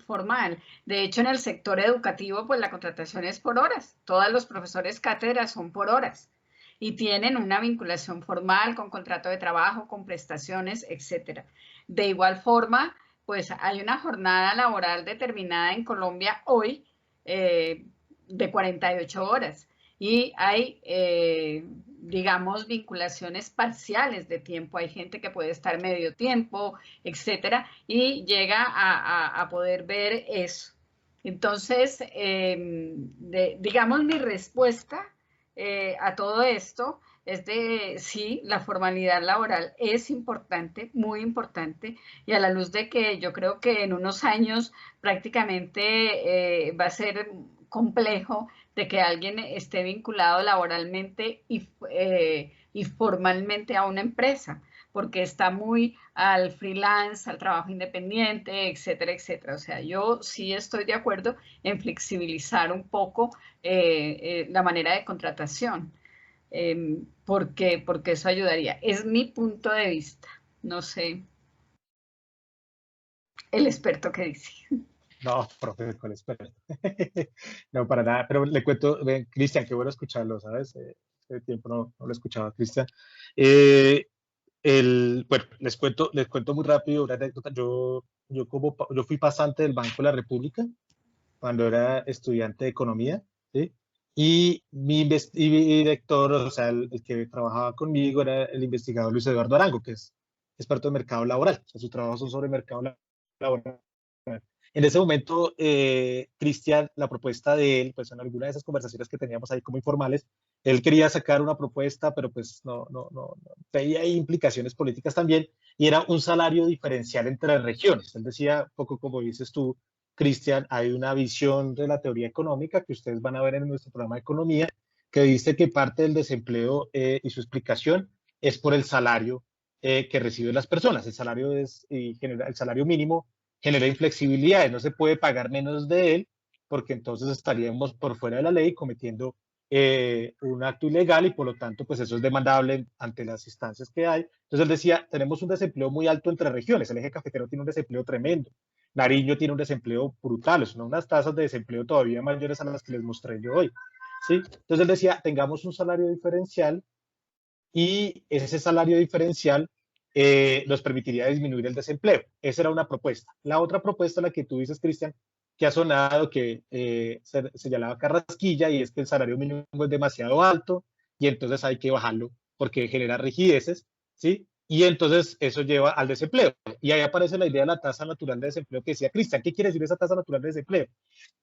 formal. De hecho, en el sector educativo, pues la contratación es por horas. Todos los profesores cátedra son por horas y tienen una vinculación formal con contrato de trabajo, con prestaciones, etcétera. De igual forma, pues hay una jornada laboral determinada en Colombia hoy de 48 horas y hay, digamos, vinculaciones parciales de tiempo. Hay gente que puede estar medio tiempo, etcétera, y llega a poder ver eso. Entonces, digamos, mi respuesta a todo esto es de sí, la formalidad laboral es importante, muy importante, y a la luz de que yo creo que en unos años prácticamente va a ser complejo de que alguien esté vinculado laboralmente y formalmente a una empresa, porque está muy al freelance, al trabajo independiente, etcétera, etcétera. O sea, yo sí estoy de acuerdo en flexibilizar un poco la manera de contratación, porque eso ayudaría. Es mi punto de vista. No sé, el experto que dice. No, profe, ¿cuál experto? No, para nada, pero le cuento, Cristian, qué bueno escucharlo, ¿sabes? Hace tiempo no lo escuchaba, Cristian. Bueno, les cuento muy rápido una anécdota. Yo fui pasante del Banco de la República cuando era estudiante de economía, ¿sí? Y mi director, o sea, el que trabajaba conmigo era el investigador Luis Eduardo Arango, que es experto en mercado laboral. O sea, sus trabajos son sobre mercado laboral. En ese momento, Cristian, la propuesta de él, pues en alguna de esas conversaciones que teníamos ahí como informales, él quería sacar una propuesta, pero pues no veía implicaciones políticas también, y era un salario diferencial entre regiones. Él decía, poco como dices tú, Cristian, hay una visión de la teoría económica que ustedes van a ver en nuestro programa de economía, que dice que parte del desempleo y su explicación es por el salario que reciben las personas. El salario el salario mínimo genera inflexibilidades, no se puede pagar menos de él, porque entonces estaríamos por fuera de la ley cometiendo un acto ilegal y por lo tanto pues eso es demandable ante las instancias que hay. Entonces él decía, tenemos un desempleo muy alto entre regiones, el eje cafetero tiene un desempleo tremendo, Nariño tiene un desempleo brutal, son unas tasas de desempleo todavía mayores a las que les mostré yo hoy, ¿sí? Entonces él decía, tengamos un salario diferencial y ese salario diferencial nos permitiría disminuir el desempleo. Esa era una propuesta. La otra propuesta, la que tú dices, Cristian, que ha sonado, que se llamaba carrasquilla, y es que el salario mínimo es demasiado alto y entonces hay que bajarlo porque genera rigideces, ¿sí? Y entonces eso lleva al desempleo. Y ahí aparece la idea de la tasa natural de desempleo que decía Cristian. ¿Qué quiere decir esa tasa natural de desempleo?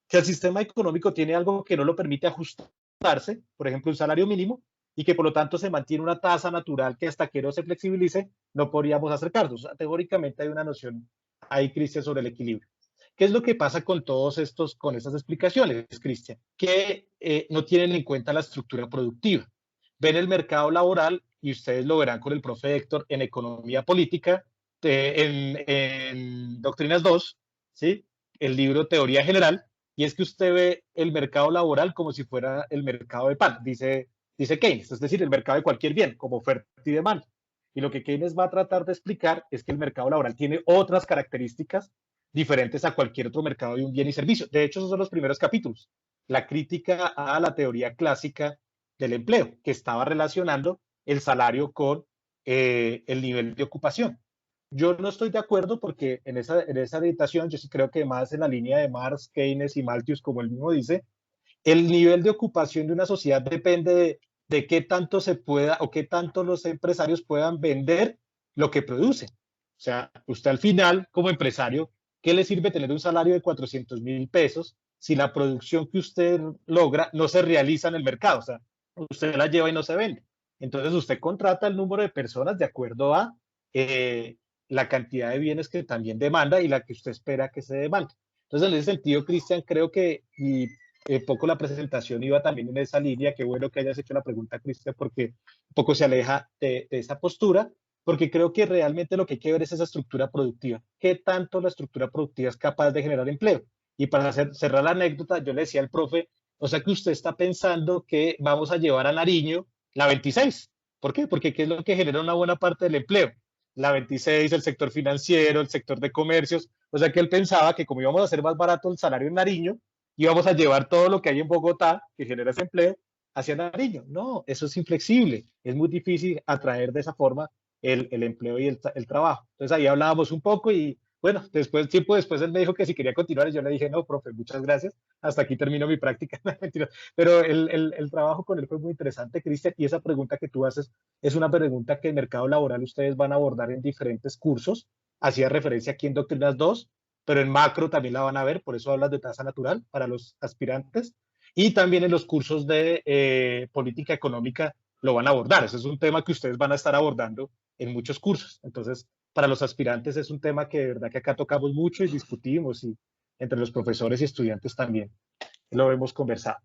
Que el sistema económico tiene algo que no lo permite ajustarse, por ejemplo, un salario mínimo, y que por lo tanto se mantiene una tasa natural que hasta que no se flexibilice no podríamos acercarnos. O sea, teóricamente hay una noción ahí, Cristian, sobre el equilibrio. ¿Qué es lo que pasa con con estas explicaciones, Cristian? Que no tienen en cuenta la estructura productiva. Ven el mercado laboral, y ustedes lo verán con el profe Héctor en Economía Política, en Doctrinas 2, ¿sí? El libro Teoría General, y es que usted ve el mercado laboral como si fuera el mercado de pan, dice Keynes, es decir, el mercado de cualquier bien, como oferta y demanda. Y lo que Keynes va a tratar de explicar es que el mercado laboral tiene otras características diferentes a cualquier otro mercado de un bien y servicio. De hecho, esos son los primeros capítulos. la crítica a la teoría clásica del empleo, que estaba relacionando el salario con el nivel de ocupación. Yo no estoy de acuerdo porque en esa orientación yo sí creo que más en la línea de Marx, Keynes y Malthus, como él mismo dice, el nivel de ocupación de una sociedad depende de qué tanto se pueda o qué tanto los empresarios puedan vender lo que producen. O sea, usted al final, como empresario, ¿qué le sirve tener un salario de 400.000 pesos si la producción que usted logra no se realiza en el mercado? O sea, usted la lleva y no se vende. Entonces usted contrata el número de personas de acuerdo a la cantidad de bienes que también demanda y la que usted espera que se demande. Entonces, en ese sentido, Cristian, creo que poco la presentación iba también en esa línea. Qué bueno que hayas hecho la pregunta, Cristian, porque un poco se aleja de esa postura, porque creo que realmente lo que hay que ver es esa estructura productiva. ¿Qué tanto la estructura productiva es capaz de generar empleo? Y para cerrar la anécdota, yo le decía al profe, o sea que usted está pensando que vamos a llevar a Nariño la 26. ¿Por qué? Porque ¿qué es lo que genera una buena parte del empleo? La 26, el sector financiero, el sector de comercios. O sea que él pensaba que como íbamos a hacer más barato el salario en Nariño, íbamos a llevar todo lo que hay en Bogotá, que genera ese empleo, hacia Nariño. No, eso es inflexible. Es muy difícil atraer de esa forma el empleo y el trabajo. Entonces ahí hablábamos un poco y bueno, tiempo después él me dijo que si quería continuar y yo le dije, no, profe, muchas gracias, hasta aquí termino mi práctica. Mentira. Pero el trabajo con él fue muy interesante, Cristian, y esa pregunta que tú haces es una pregunta que en mercado laboral ustedes van a abordar en diferentes cursos. Hacía referencia aquí en Doctrinas 2, pero en macro también la van a ver, por eso hablas de tasa natural para los aspirantes, y también en los cursos de política económica lo van a abordar. Ese es un tema que ustedes van a estar abordando en muchos cursos. Entonces, para los aspirantes es un tema que de verdad que acá tocamos mucho y discutimos, y entre los profesores y estudiantes también lo hemos conversado.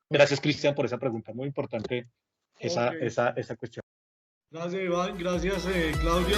Gracias, Cristian, por esa pregunta, muy importante esa cuestión. Gracias, Iván. Gracias, Claudia.